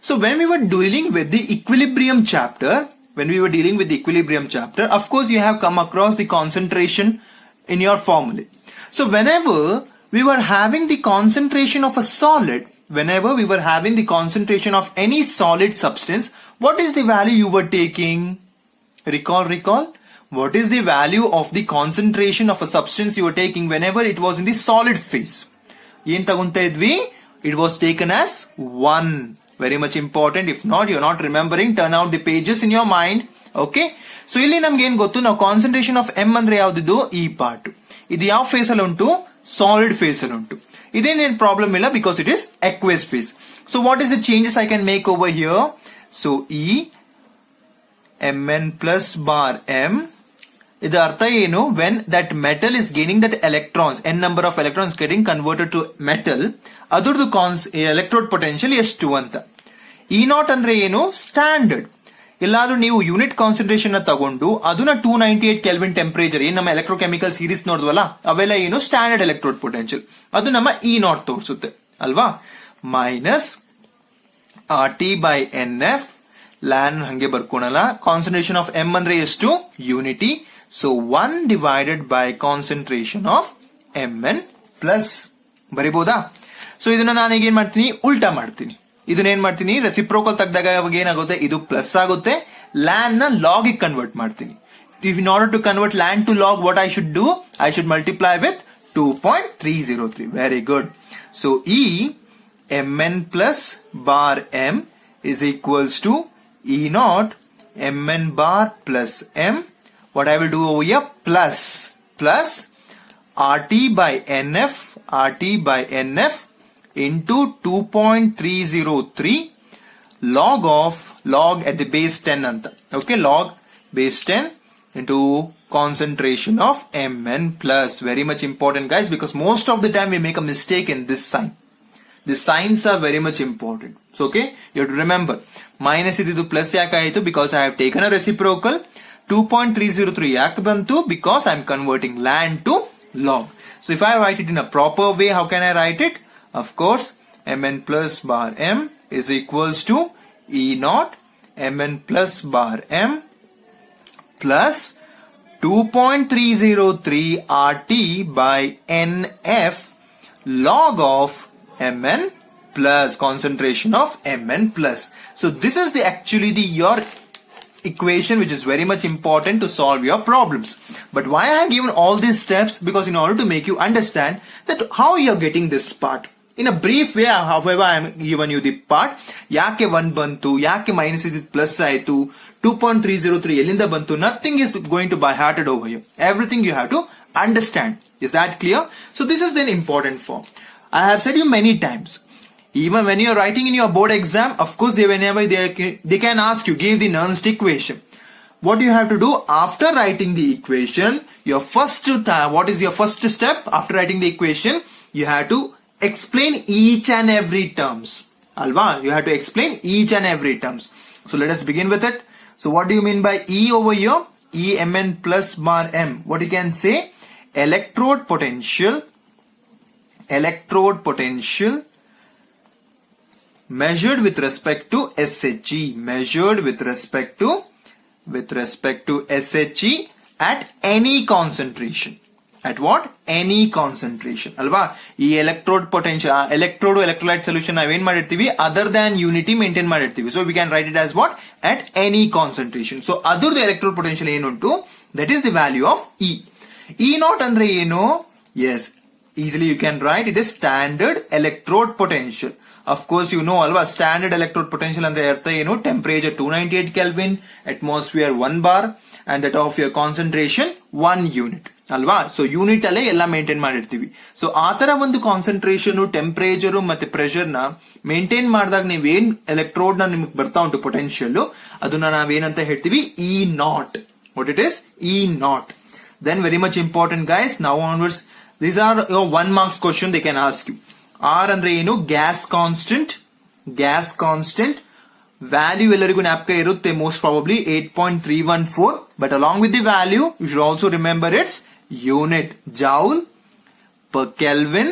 So when we were dealing with the equilibrium chapter, of course you have come across the concentration in your formula. So whenever we were having the concentration of a solid, whenever we were having the concentration of any solid substance, what is the value you were taking? Recall. What is the value of the concentration of a substance you were taking whenever it was in the solid phase? Yen tagunta idvi? It was taken as 1. Very much important. If not, you're not remembering, turn out the pages in your mind. Okay? So ಇಲ್ಲಿ ನಮ್ಗೆ ಏನ್ ಗೊತ್ತು, ನಾವು concentration of M ಅಂದ್ರೆ ಯಾವ್ದು, ಈ part. ಇದು ಯಾವ ಫೇಸ್ ಅಲ್ಲಿ ಉಂಟು? ಸಾಲಿಡ್ ಫೇಸ್ ಅಲ್ಲಿ ಉಂಟು. ಇದೇನೇನ್ ಪ್ರಾಬ್ಲಮ್ ಇಲ್ಲ, because it is aqueous phase. So what is the changes I can make over here? So E Mn plus bar M, ಇದರ ಅರ್ಥ ಏನು? when that metal is gaining that electrons, n number of electrons getting converted to metal, ಅದರದ್ದು electrode potential ಎಷ್ಟು ಅಂತ. E naught ಅಂದ್ರೆ ಏನು? Standard. ಎಲ್ಲಾದ್ರೂ ನೀವು ಯೂನಿಟ್ ಕಾನ್ಸಂಟ್ರೇಷನ್ ನ ತಗೊಂಡು ಅದನ್ನ 298 ಕೆಲ್ವಿನ್ ಟೆಂಪರೇಚರ್, ಏನ್ ನಮ್ಮ ಎಲೆಕ್ಟ್ರೋಕೆಮಿಕಲ್ ಸೀರೀಸ್ ನೋಡಿದ್ವಲ್ಲ, ಅವೆಲ್ಲ ಏನು? Standard electrode potential. ಅದು ನಮ್ಮ E naught ತೋರಿಸುತ್ತೆ ಅಲ್ವಾ? ಮೈನಸ್ RT by NF ಲ್ಯಾನ್ ಹಂಗೆ ಬರ್ಕೊಳಲ್ಲ. ಕಾನ್ಸಂಟ್ರೇಷನ್ ಆಫ್ ಎಂ ಅಂದ್ರೆ ಎಷ್ಟು? Unity. So 1 divided by concentration of Mn plus. ಬರಿಬಹುದಾ? ಸೊ ಇದನ್ನ ನಾನೀಗ ಏನ್ ಮಾಡ್ತೀನಿ? ಉಲ್ಟಾ ಮಾಡ್ತೀನಿ. ಇದನ್ನ ಏನ್ ಮಾಡ್ತೀನಿ? ರೆಸಿಪ್ರೋಕಲ್ ತೆಗೆದಾಗ ಅವಾಗ ಏನಾಗುತ್ತೆ? ಇದು ಪ್ಲಸ್ ಆಗುತ್ತೆ. ಲ್ಯಾನ್ ನ ಲಾಗ್ ಗೆ ಕನ್ವರ್ಟ್ ಮಾಡ್ತೀನಿ. In order to convert ln to log, what I should do? I should multiply with 2.303. Very good. So E Mn plus bar M is equals to E naught Mn bar plus M. What I will do over here? Plus RT by NF into 2.303 log at the base 10 anta. Okay, log base 10 into concentration of Mn plus. Very much important, guys, because most of the time we make a mistake in this sign. The signs are very much important. So okay, you have to remember, minus ididu plus yaka aitu, because I have taken a reciprocal. 2.303 yak bantu, because I am converting ln to log. So if I write it in a proper way, how can I write it? Of course, Mn plus bar M is equals to E naught Mn plus bar M plus 2.303 RT by NF log of Mn plus concentration of Mn plus. So this is your equation, which is very much important to solve your problems. But why I have given all these steps? Because in order to make you understand that how you are getting this part. In a brief way, however, I am given you the part. Yake 1 bantu, yake minus is plus aitu, 2.303 elinda bantu. Nothing is going to by hearted over here. Everything you have to understand. Is that clear? So this is an important form. I have said you many times. Even when you are writing in your board exam, of course, whenever they can ask you, give the Nernst equation. What you have to do after writing the equation? What is your first step after writing the equation? You have to explain each and every terms. Alva, you have to explain each and every terms. So let us begin with it. So what do you mean by E over here? E Mn plus bar M. What you can say? Electrode potential measured with respect to SHE. Measured with respect to SHE at any concentration. At what? Any concentration. Alva? E electrode potential, electrode electrolyte solution naven madirtivi other than unity maintain madirtivi. So we can write it as what? At any concentration. So other the electrode potential ಏನು ಉಂಟು? That is the value of E. E naught andre ಏನು? Yes, easily you can write it is standard electrode potential. Of course, you know alva, standard electrode potential andre artha ಏನು? Temperature 298 Kelvin, atmosphere 1 bar, and that of your concentration 1 unit. ಅಲ್ವಾ? So unit ಅಲ್ಲೇ ಎಲ್ಲ maintain ಮಾಡಿರ್ತೀವಿ. So ಆತರ ಒಂದು concentration, temperature ಮತ್ತೆ pressure ನ maintain ಮಾಡಿದಾಗ ನೀವೇನ್ ಎಲೆಕ್ಟ್ರೋಡ್ ನ ನಿಮ್ಗೆ ಬರ್ತಾ ಉಂಟು ಪೊಟೆನ್ಶಿಯಲ್, ಅದನ್ನ ನಾವೇನಂತ ಹೇಳ್ತೀವಿ? E naught. What it is? E naught. Then very much important, guys. Now onwards, these are your 1 marks question they can ask you. R ಅಂದ್ರೆ ಏನು? Gas constant. value ಎಲ್ಲರಿಗೂ ಜ್ಞಾಪಕ ಇರುತ್ತೆ most probably 8.314, but along with the value you should also remember its unit, joule per Kelvin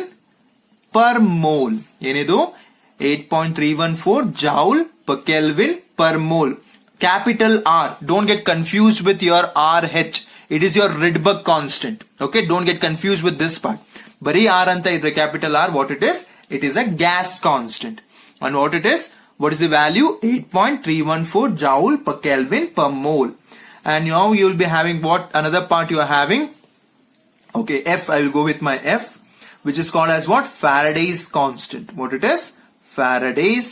per mole. ಏನಿದು 8.314 joule per Kelvin per mole. Capital R, don't get confused with your RH, it is your Rydberg constant. Okay, don't get confused with this part. Bari R anta idre capital R, what it is a gas constant. And what it is, what is the value? 8.314 joule per Kelvin per mole. And now you will be having what another part you are having. Okay, F, I will go with my F, which is called as what? Faraday's constant. What it is? Faraday's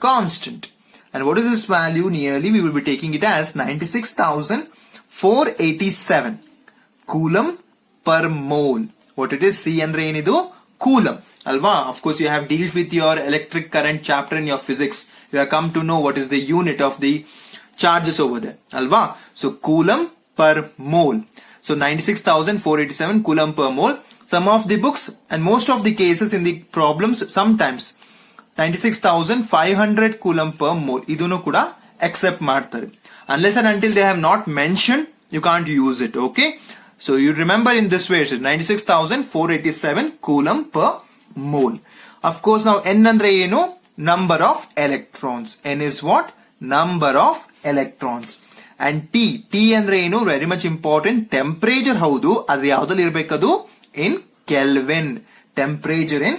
constant. And what is this value? Nearly we will be taking it as 96,487 coulomb per mole. What it is? C andre enidu? Coulomb. Alva? Of course you have dealt with your electric current chapter in your physics. You have come to know what is the unit of the charges over there. Alva? So coulomb per mole. So 96,487 coulomb per mole. Some of the books and most of the cases in the problems sometimes 96,500 coulomb per mole. Idunu kuda accept ಮಾಡ್ತಾರೆ. Unless and until they have not mentioned, you can't use it. Okay. So you remember in this way, it is 96,487 coulomb per mole. Of course, now N andre enu? Number of electrons. N is what? Number of electrons. And T andre enu? Very much important. Temperature haudu. Adre yaudalli irbekadu? In Kelvin. Temperature in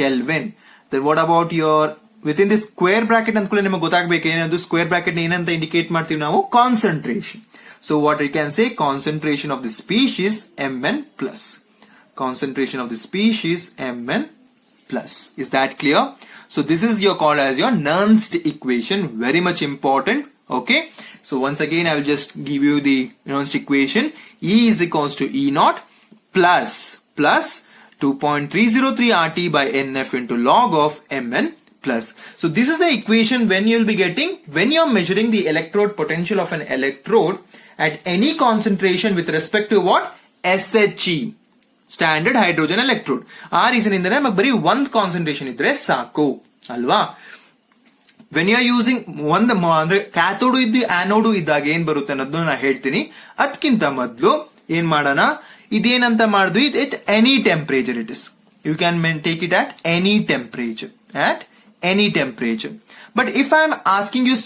Kelvin. Then what about your within this square bracket ಅಂದ್ಕೂಲೆ ನಿಮಗೆ ಗೊತ್ತಾಗಬೇಕು ಏನದು square bracket ಏನಂತ indicate ಮಾಡ್ತೀವಿ ನಾವು? Concentration. So what we can say, concentration of the species Mn plus. Concentration of the species Mn plus. Is that clear? So this is your called as your Nernst equation. Very much important. Okay. So once again I will just give you the Nernst equation. E is equals to E naught plus 2.303 RT by NF into log of Mn plus. So this is the equation when you will be getting when you are measuring the electrode potential of an electrode at any concentration with respect to what? SHE, standard hydrogen electrode. ಆ reason ಇಂದ ನಮಗೆ ಬರೀ ಒಂದು concentration ಇದ್ರೆ ಸಾಕು ಅಲ್ವಾ? When you are using ಒಂದು ಅಂದ್ರೆ ಕ್ಯಾಥೋಡು ಇದ್ದು ಆನೋಡು ಇದ್ದಾಗ ಏನ್ ಬರುತ್ತೆ ಅನ್ನೋದನ್ನ ನಾನು ಹೇಳ್ತೀನಿ. ಅದಕ್ಕಿಂತ ಮೊದಲು ಏನ್ ಮಾಡೋಣ, ಇದೇನಂತ ಮಾಡಿದ್ವಿ, at any temperature it is. You can take it at any temperature. But if I am asking you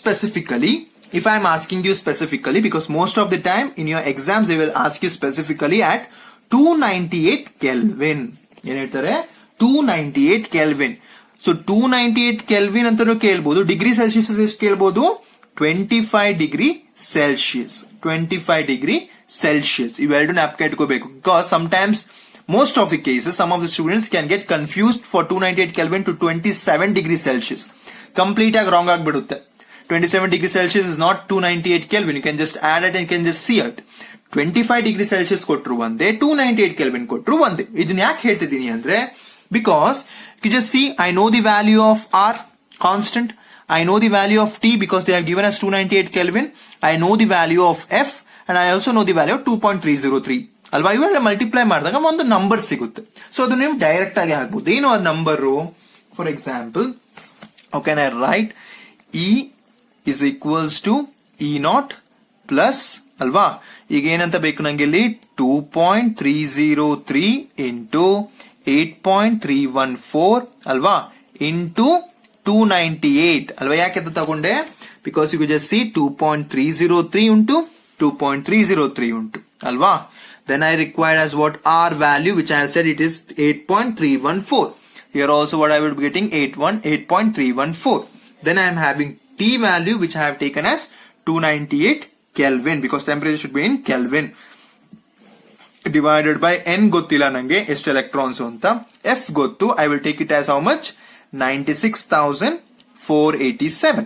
specifically, because most of the time in your exams they will ask you specifically at 298 Kelvin. ಏನ್ ಹೇಳ್ತಾರೆ? 298 Kelvin. So 298 Kelvin ಅಂತಾನು ಕೇಳ್ಬೋದು. Degree Celsius ಎಷ್ಟು ಕೇಳ್ಬೋದು? 25 degree Celsius. 25 degree Celsius. ಇವೆರಡು ಜ್ಞಾಪಕ ಇಟ್ಕೋಬೇಕು. Because sometimes most of the cases some of the students can get confused for 298 Kelvin to 27 degree Celsius. Complete ಆಗಿ wrong ಆಗಿಬಿಡುತ್ತೆ. 27 degree Celsius is not 298 Kelvin. You can just add it and you can just see it. 25 degree Celsius ಕೊಟ್ರು ಒಂದೇ, 298 Kelvin ಕೊಟ್ರು ಒಂದೇ. ಇದನ್ನ ಯಾಕೆ ಹೇಳ್ತಿದ್ದೀನಿ ಅಂದ್ರೆ, because you just see, I know the value of R constant, I know the value of T because they have given us 298 Kelvin, I know the value of F and I also know the value of 2.303 ಅಲ್ವಾ? ಇವೆಲ್ಲ multiply ಮಾಡಿದಾಗ ಒಂದು number ಸಿಗುತ್ತೆ. So ಅದನ್ನ ನೀವು direct ಆಗಿ ಹಾಕ್ಬಹುದು. ಏನು ಆ number? For example, how can I right? E is equals to E naught plus ಅಲ್ವಾ? ಈಗ ಏನಂತ ಬೇಕು ನಂಗೆ ಇಲ್ಲಿ? 2.303 into 8.314 ಅಲ್ವಾ into 298 ಅಲ್ವಾ? ಯಾಕೆ ಅಂತ ತಗೊಂಡೆ? Because you just see 2.303 into 2.303 ಉಂಟು ಅಲ್ವಾ? Then I require as what? R value, which I have said it is 8.314. Here also what I will be getting? 8.314. Then I am having T value, which I have taken as 298 Kelvin, because temperature should be in Kelvin. Divided by N gottilla nange ಎಷ್ಟು electrons ಅಂತ. F ಗೊತ್ತು. I will take it as how much? 96,487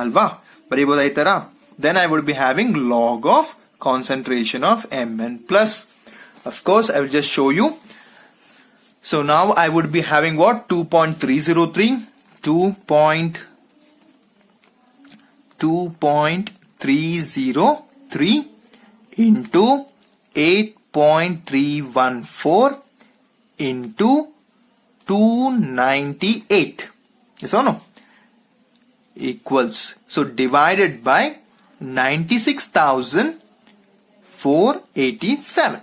ಅಲ್ವಾ? ಬರೀಬಹುದಾಯ್ತಾರ? Then I would be having log of concentration of Mn plus. Of course, I will just show you. So now I would be having what? 2.303 into 8.314 into 298. Yes or no? equals, so divided by 96,487.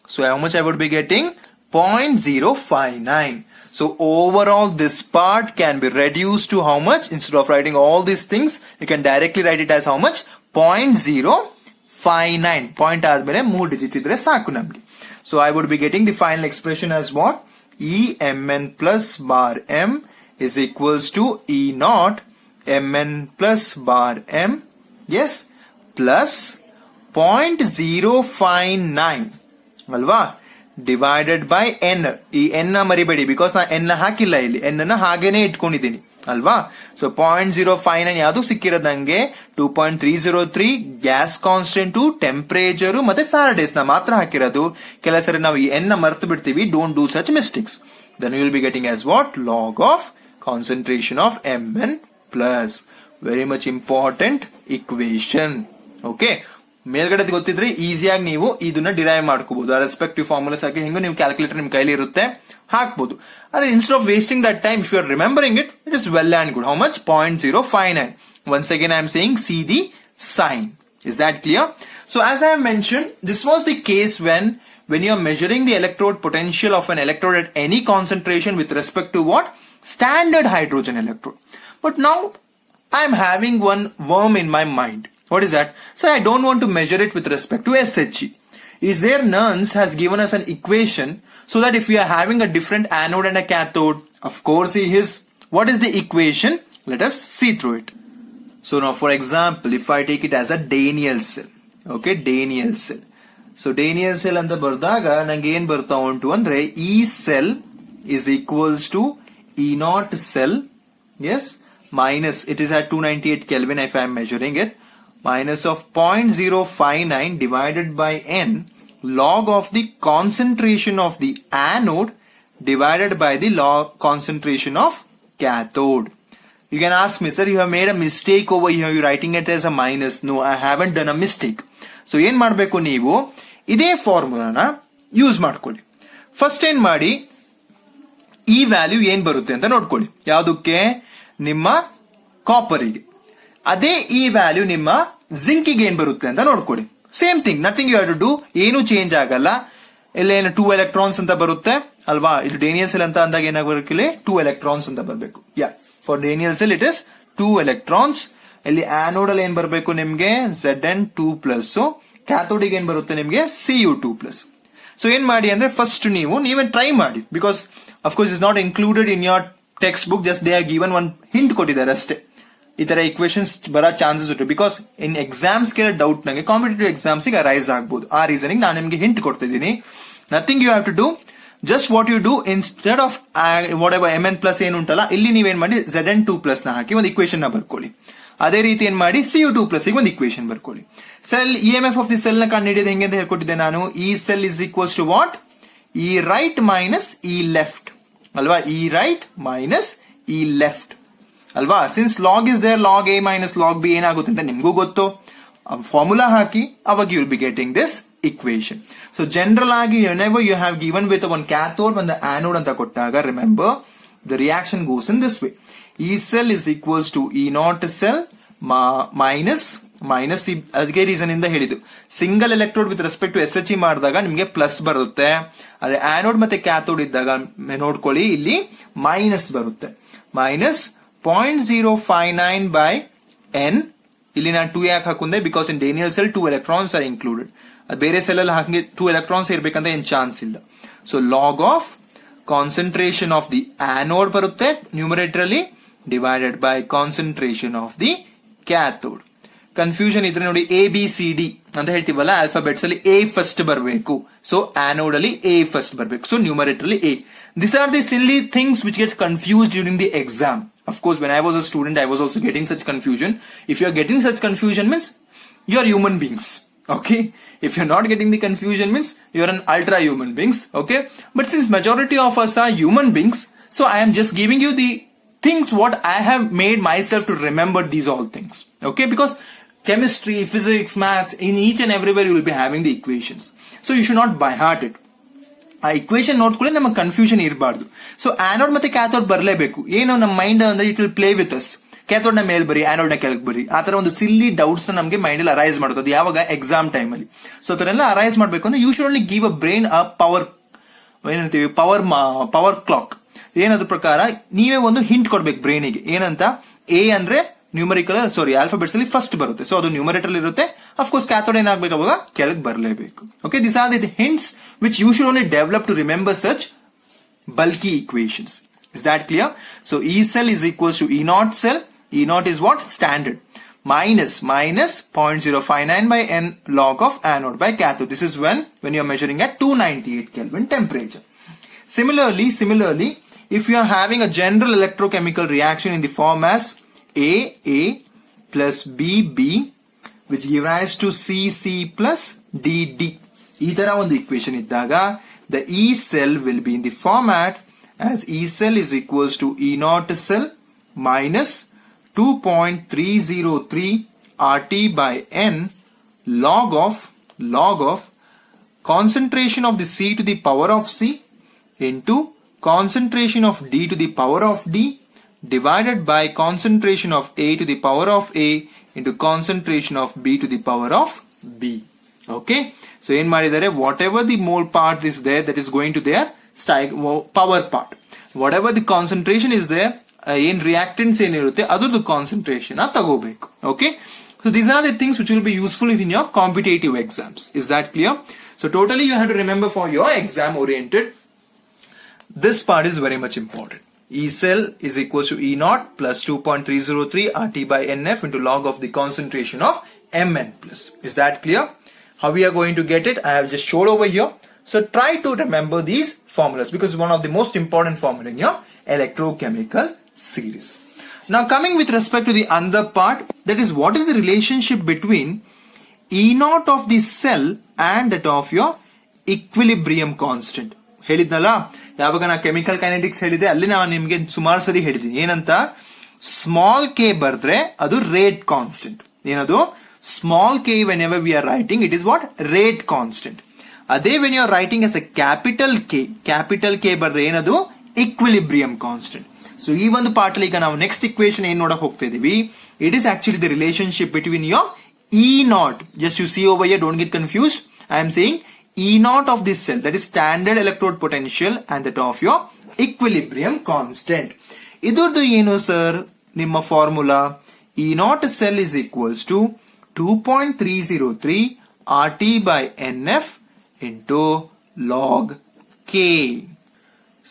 So how much I would be getting? 0.059. So overall this part can be reduced to how much? Instead of writing all these things, you can directly write it as how much? 0.059. Point ಆದ್ಮೇಲೆ 3 digit ಇದ್ರೆ ಸಾಕು ನಮ್ಗೆ. So I would be getting the final expression as what? EMN plus bar M is equals to E naught MN plus bar M, yes, plus 0.059 ಅಲ್ವಾ, divided by N. ಈ N ನ ಮರಿಬೇಡಿ, because ನಾ N ಹಾಕಿಲ್ಲ ಇಲ್ಲಿ, N ನ ಹಾಗೇನೆ ಇಟ್ಕೊಂಡಿದ್ದೀನಿ ಅಲ್ವಾ. ಸೊ 0.059 ಯಾವುದು ಸಿಕ್ಕಿರೋದು ನಂಗೆ? 2.303 ಗ್ಯಾಸ್ ಕಾನ್ಸ್ಟೆಂಟ್, ಟೆಂಪರೇಚರ್ ಮತ್ತೆ ಫ್ಯಾರಡೇಸ್ ನ ಮಾತ್ರ ಹಾಕಿರೋದು. ಕೆಲ ಸರಿ ನಾವು ಈ ಎನ್ ನ ಮರ್ತು ಬಿಡ್ತೀವಿ. Don't do such mistakes. Then you will be getting as what? Log of concentration of Mn plus. Very much important equation. Okay, ಮೇಲ್ಗಡೆ ಗೊತ್ತಿದ್ರೆ ಈಸಿಯಾಗಿ ನೀವು ಇದನ್ನ ಡಿರೈವ್ ಮಾಡ್ಕೋಬಹುದು. ರೆಸ್ಪೆಕ್ಟಿವ್ ಫಾರ್ಮುಲಾಸ್ ಹಾಕಿ ಹೆಂಗು ನೀವು ಕ್ಯಾಲ್ಕುಲೇಟರ್ ನಿಮ್ ಕೈಲಿ ಇರುತ್ತೆ, ಹಾಕ್ಬಹುದು. ಆದ್ರೆ instead of wasting that time, if you are remembering it, it is well and good. How much? 0.059. Once again I am saying see the sign. Is that clear? So as I have mentioned, this was the case when you are measuring the electrode potential of an electrode at any concentration with respect to what? Standard hydrogen electrode. But now I am having one worm in my mind. What is that? So I don't want to measure it with respect to SHE. Is there Nernst has given us an equation so that if we are having a different anode and a cathode, of course he is. What is the equation? Let us see through it. So now for example, if I take it as a Daniell cell. Okay, Daniell cell. So Daniell cell anta bardaga nange ಏನು ಬರ್ತಾ ಉಂಟು ಅಂದ್ರೆ E cell is equals to E naught cell. Yes, minus, it is at 298 Kelvin if I am measuring it. Minus of 0.059 divided by N log of the concentration of the anode divided by the log concentration of cathode. You can ask me, sir, you have made a mistake over here. You're writing it as a minus. No, I haven't done a mistake. So ಏನ್ ಮಾಡ್ಬೇಕು ನೀವು? ಇದೇ ಫಾರ್ಮುಲಾನ use ಮಾಡ್ಕೊಳ್ಳಿ. First ಏನ್ ಮಾಡಿ, ಈ value ಏನ್ ಬರುತ್ತೆ ಅಂತ ನೋಡ್ಕೊಳ್ಳಿ. ಯಾವ್ದಕ್ಕೆ? ನಿಮ್ಮ ಕಾಪರಿಗೆ. ಅದೇ ಈ ವ್ಯಾಲ್ಯೂ ನಿಮ್ಮ ಜಿಂಕಿಗೆ ಏನ್ ಬರುತ್ತೆ ಅಂತ ನೋಡ್ಕೊಳ್ಳಿ. Same thing, nothing you have to do. ಏನು ಚೇಂಜ್ ಆಗಲ್ಲ. ಇಲ್ಲೇನು 2 electrons ಅಂತ ಬರುತ್ತೆ ಅಲ್ವಾ. ಇದು Daniell cell ಅಂತ ಅಂದಾಗ ಏನಾಗಬೇಕು? ಇಲ್ಲಿ 2 electrons ಅಂತ ಬರಬೇಕು. Yeah, for Daniell cell it is 2 electrons. ಇಲ್ಲಿ ಆನೋಡ್ ಅಲ್ಲಿ ಏನ್ ಬರಬೇಕು ನಿಮ್ಗೆ? Zn2+. ಕ್ಯಾಥೋಡಿಗೆ ಏನ್ ಬರುತ್ತೆ ನಿಮ್ಗೆ? Cu2+. ಸೊ ಏನ್ ಮಾಡಿ ಅಂದ್ರೆ ಫಸ್ಟ್ ನೀವೇ ಟ್ರೈ ಮಾಡಿ. Because of course is not included in your textbook. Just they are given one hint ಕೊಟ್ಟಿದ್ದಾರೆ ಅಷ್ಟೇ. ಈ ತರ ಇಕ್ವೇಶನ್ಸ್ ಬರೋ ಚಾನ್ಸಸ್ ಉಂಟು. ಬಿಕಾಸ್ ಇನ್ ಎಕ್ಸಾಮ್ಸ್ ಗೆ ಡೌಟ್ ನಂಗೆ ಕಾಂಪಿಟೇಟಿವ್ ಎಕ್ಸಾಮ್ಸ್ ಗೆ ಅರೈಸ್ ಆಗ್ಬಹುದು. ಆ ರೀಸನಿಂಗ್ ನಾನು ನಿಮ್ಗೆ ಹಿಂಟ್ ಕೊಡ್ತಿದ್ದೀನಿ. Nothing you have to do, just what you do, instead of whatever Mn plus ಏನು ಉಂಟಲ್ಲ, ಇಲ್ಲಿ ನೀವೇನ್ ಮಾಡಿ Zn2+ ನ ಹಾಕಿ ಒಂದು ಇಕ್ವೇಶನ್ ನ ಬರ್ಕೊಳ್ಳಿ. ಅದೇ ರೀತಿ ಏನ್ ಮಾಡಿ Cu2+ ಗೆ ಒಂದು ಇಕ್ವೇಶನ್ ಬರ್ಕೊಳ್ಳಿ. Cell EMF of the cell ನ ಕಂಡು ಹಿಡಿಯೋದು ಹೆಂಗೆ ಅಂತ ಹೇಳ್ಕೊಟ್ಟಿದ್ದೆ ನಾನು. E cell is equals to what? E right minus E left ಅಲ್ವಾ. E right minus E left ಅಲ್ವಾ. Since log is there, log a minus log b ಏನಾಗುತ್ತೆ ಅಂತ ನಿಮ್ಗೂ ಗೊತ್ತು. ಫಾರ್ಮುಲಾ ಹಾಕಿ ಅವಾಗ you will be getting this equation. So general ಆಗಿ whenever you have given with one cathode and the anode ಅಂತ ಕೊಟ್ಟಾಗ, remember the reaction goes in this way. E cell is equals to E naught cell minus ಅದಕ್ಕೆ reason ಇಂದ ಹೇಳಿದ್ದು. Single electrode with respect to SHE ಮಾಡಿದಾಗ ನಿಮ್ಗೆ plus ಬರುತ್ತೆ. ಅದೇ anode ಮತ್ತೆ ಕ್ಯಾಥೋಡ್ ಇದ್ದಾಗ ನೋಡ್ಕೊಳ್ಳಿ, ಇಲ್ಲಿ ಮೈನಸ್ ಬರುತ್ತೆ. Minus 0.059 by N. ಇಲ್ಲಿ ನಾನು 2 ಯಾಕೆ ಹಾಕುಂದೆ? Because in Daniell cell 2 electrons are included. ಬೇರೆ ಸೆಲ್ ಅಲ್ಲಿ ಹಾಗೆ 2 electrons ಇರ್ಬೇಕಂತ ಏನ್ ಚಾನ್ಸ್ ಇಲ್ಲ. So log of concentration of the anode ಬರುತ್ತೆ ನ್ಯೂಮರೇಟರ್ ಅಲ್ಲಿ, divided by concentration of the cathode. Confusion ಇದ್ರೆ ನೋಡಿ, ABCD ಅಂತ ಹೇಳ್ತೀವಲ್ಲ ಆಲ್ಫಾಬೆಟ್ಸ್ ಅಲ್ಲಿ A ಫಸ್ಟ್ ಬರಬೇಕು. ಸೊ ಆನೋಡ್ ಅಲ್ಲಿ A ಫಸ್ಟ್ ಬರಬೇಕು. ಸೊ ನ್ಯೂಮರೇಟರ್ ಅಲ್ಲಿ A. These are the silly things which get confused during the exam. Of course, when I was a student, I was also getting such confusion. If you are getting such confusion, means you are human beings. Okay? If you're not getting the confusion, means you're an ultra human beings. Okay? But since majority of us are human beings, so I am just giving you the things what I have made myself to remember these all things. Okay? Because chemistry, physics, maths, in each and everywhere you will be having the equations. So you should not by heart it. ಆ equation ನೋಡ್ಕೊಳ್ಳಿ, ನಮಗೆ confusion ಇರಬಾರ್ದು. So anode ಮತ್ತೆ cathode ಬರಲೇಬೇಕು. ಏನು ನಮ್ಮ mind ಅಂದ್ರೆ it will play with us. Cathode ನ ಮೇಲ್ ಬರಿ, ಆನೋಡ್ ನ ಕೆಳಗೆ ಬರಿ, ಆ ತರ ಒಂದು ಸಿಲ್ಲಿ ಡೌಟ್ಸ್ ನ ನಮಗೆ ಮೈಂಡ್ ಅಲ್ಲಿ ಅರೈಸ್ ಮಾಡುತ್ತೆ. ಯಾವಾಗ ಎಕ್ಸಾಮ್ ಟೈಮ್ ಅಲ್ಲಿ. ಸೊ ಅದನ್ನೆಲ್ಲ ಅರೈಸ್ ಮಾಡ್ಬೇಕು ಅಂದ್ರೆ you should only give a brain a power, ಏನಂತೀವಿ, ಪವರ್ ಕ್ಲಾಕ್. ಏನದ್ರ ಪ್ರಕಾರ ನೀವೇ ಒಂದು ಹಿಂಟ್ ಕೊಡ್ಬೇಕು ಬ್ರೈನಿಗೆ. ಏನಂತ, ಎ ಅಂದ್ರೆ ನ್ಯೂಮರಿಕಲ್ ಆಲ್ಫಾಬೆಟ್ಸ್ ಅಲ್ಲಿ ಫಸ್ಟ್ ಬರುತ್ತೆ. ಸೊ ಅದು ನ್ಯೂಮರೇಟರ್ ಇರುತ್ತೆ. ಅಫ್ಕೋರ್ಸ್ ಕ್ಯಾಥೋಡ್ ಏನಾಗಬೇಕು, ಅವಾಗ ಕೆಳಗೆ ಬರಲೇಬೇಕು. Okay, this are the hints which you should only develop to remember such bulky equations. Is that clear? So E cell is equals to E naught cell. E naught is what? Standard. Minus 0.059 by n log of anode by cathode. This is when you are measuring at 298 Kelvin temperature. Similarly, if you are having a general electrochemical reaction in the form as A plus B, which gives rise to C plus D. ಈ ತರ ಒಂದು equation ಇದ್ದಾಗ the E cell will be in the format as E cell is equals to E naught cell minus 2.303 RT by N log of concentration of the C to the power of C into concentration of D to the power of D divided by concentration of A to the power of A into concentration of B to the power of B. Okay. So in ಮಾಡಿದರೆ whatever the mole part is there, that is going to their power part. Whatever the concentration is there, ಏನ್ reactants ಏನಿರುತ್ತೆ ಅದರದ್ದು concentration ತಗೋಬೇಕು. Okay. So these are the things which will be useful in your competitive exams. Is that clear? So totally you have to remember for your exam oriented. This part is very much important. E cell is equals to E naught plus 2.303 RT by NF into log of the concentration of Mn plus. Is that clear? How we are going to get it, I have just showed over here. So try to remember these formulas because it's one of the most important formula in your electrochemical series. Now coming with respect to the other part, that is what is the relationship between E naught of the cell and that of your equilibrium constant. ಹೇಳಿದ್ನಲ್ಲ, ಯಾವಾಗ ನಾ chemical kinetics ಹೇಳಿದೆ ಅಲ್ಲಿ ನಾನು ನಿಮ್ಗೆ ಸುಮಾರು ಸರಿ ಹೇಳಿದ್ದೀನಿ. ಏನಂತ, ಸ್ಮಾಲ್ ಕೆ ಬರ್ದ್ರೆ ಅದು ರೇಟ್ ಕಾನ್ಸ್ಟೆಂಟ್. ಏನದು, small k whenever we are writing, it is what? Rate constant. Ade when you are writing as a capital K barre enadu equilibrium constant. So ee ಒಂದು part ಅಲ್ಲಿ ಈಗ ನಾವು next equation ಏನು ನೋಡಕ್ಕೆ ಹೋಗ್ತಾ ಇದೀವಿ. It is actually the relationship between your E naught. Just you see over here, don't get confused. I am saying E naught of this cell, that is standard electrode potential, and that of your equilibrium constant. ಇದರದ್ದು ಏನು sir ನಿಮ್ಮ formula? E naught cell is equals to 2.303 RT by NF into log K.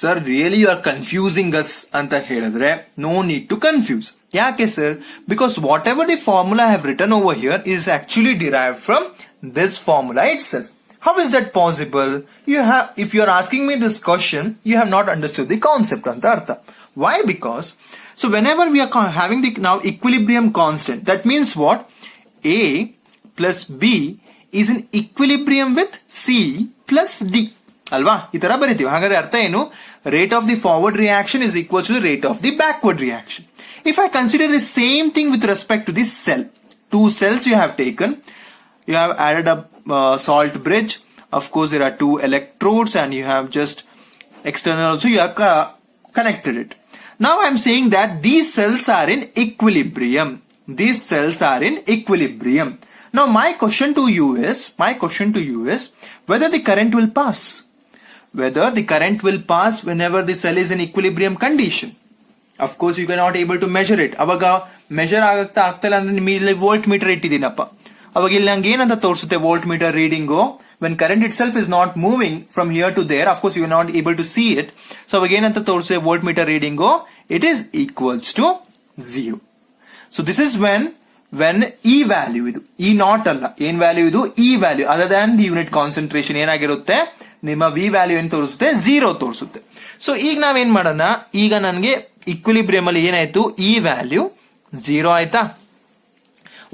Sir, really you are confusing us anta ಹೇಳಿದ್ರೆ no need to confuse. ಯಾಕೆ sir? Because whatever the formula I have written over here is actually derived from this formula itself. How is that possible? If you are asking me this question, you have not understood the concept anta artha. Why? Because so whenever we are having the now equilibrium constant, that means what? A plus B is in equilibrium with C plus D. ಅಲ್ವಾ? ಈ ತರ ಬರೀತೀವಿ. ಹಾಗಾದ್ರೆ ಅರ್ಥ ಏನು? Rate of the forward reaction is equal to the rate of the backward reaction. If I consider the same thing with respect to this cell, two cells you have taken, you have added a salt bridge. Of course, there are two electrodes and you have just external also you have connected it. Now I am saying that these cells are in equilibrium. These cells are in equilibrium. Now my question to you is whether the current will pass. Whether the current will pass whenever the cell is in equilibrium condition. Of course you cannot able to measure it. ಅವಾಗ measure ಆಗ್ತಲ್ಲ ಅಂದ್ರೆ ನಿಮಗೆ ಇಲ್ಲಿ volt meter ಇಟ್ಟಿದ್ದೀನಪ್ಪ. ಅವಾಗ ಇಲ್ಲಿ ನಂಗೆ ಏನಂತ ತೋರಿಸುತ್ತೆ volt meter reading? When current itself is not moving from here to there, of course you are not able to see it. So ಅವಾಗ ಏನಂತ ತೋರಿಸುತ್ತೆ volt meter reading? It is equals to 0. So this is when E value ಇದು E naught ಅಲ್ಲ, ಏನ್ value ಇದು? E value other than the unit concentration ಏನಾಗಿರುತ್ತೆ? ನಿಮ್ಮ V value ಏನ್ ತೋರಿಸುತ್ತೆ? 0 ತೋರಿಸುತ್ತೆ. ಸೊ ಈಗ ನಾವೇನ್ ಮಾಡೋಣ, ಈಗ ನನ್ಗೆ ಇಕ್ವಿಲಿಬ್ರಿಯಂ ಅಲ್ಲಿ ಏನಾಯ್ತು? E value 0 ಆಯ್ತಾ?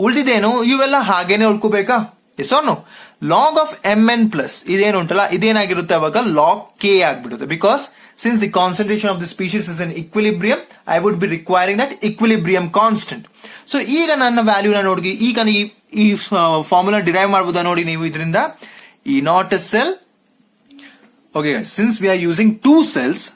ಉಳಿದಿದ್ದೇನು? ಇವೆಲ್ಲ ಹಾಗೇನೆ ಉಳ್ಕೋಬೇಕಾ? Yes or no? Log of Mn plus ಇದೇನು ಉಂಟಲ್ಲ, ಇದೇನಾಗಿರುತ್ತೆ ಅವಾಗ? ಲಾಗ್ K ಆಗ್ಬಿಡುತ್ತೆ. Because since the concentration of the species is in equilibrium, I would be requiring that equilibrium constant. So ಈಗ ನನ್ನ ವ್ಯಾಲ್ಯೂ ನೋಡಿ, ಈಗ ಈ ಫಾರ್ಮುಲಾ ಡಿರೈವ್ ಮಾಡಬಹುದಾ ನೋಡಿ ನೀವು ಇದರಿಂದ? E naught cell, Okay guys, since we are using two cells,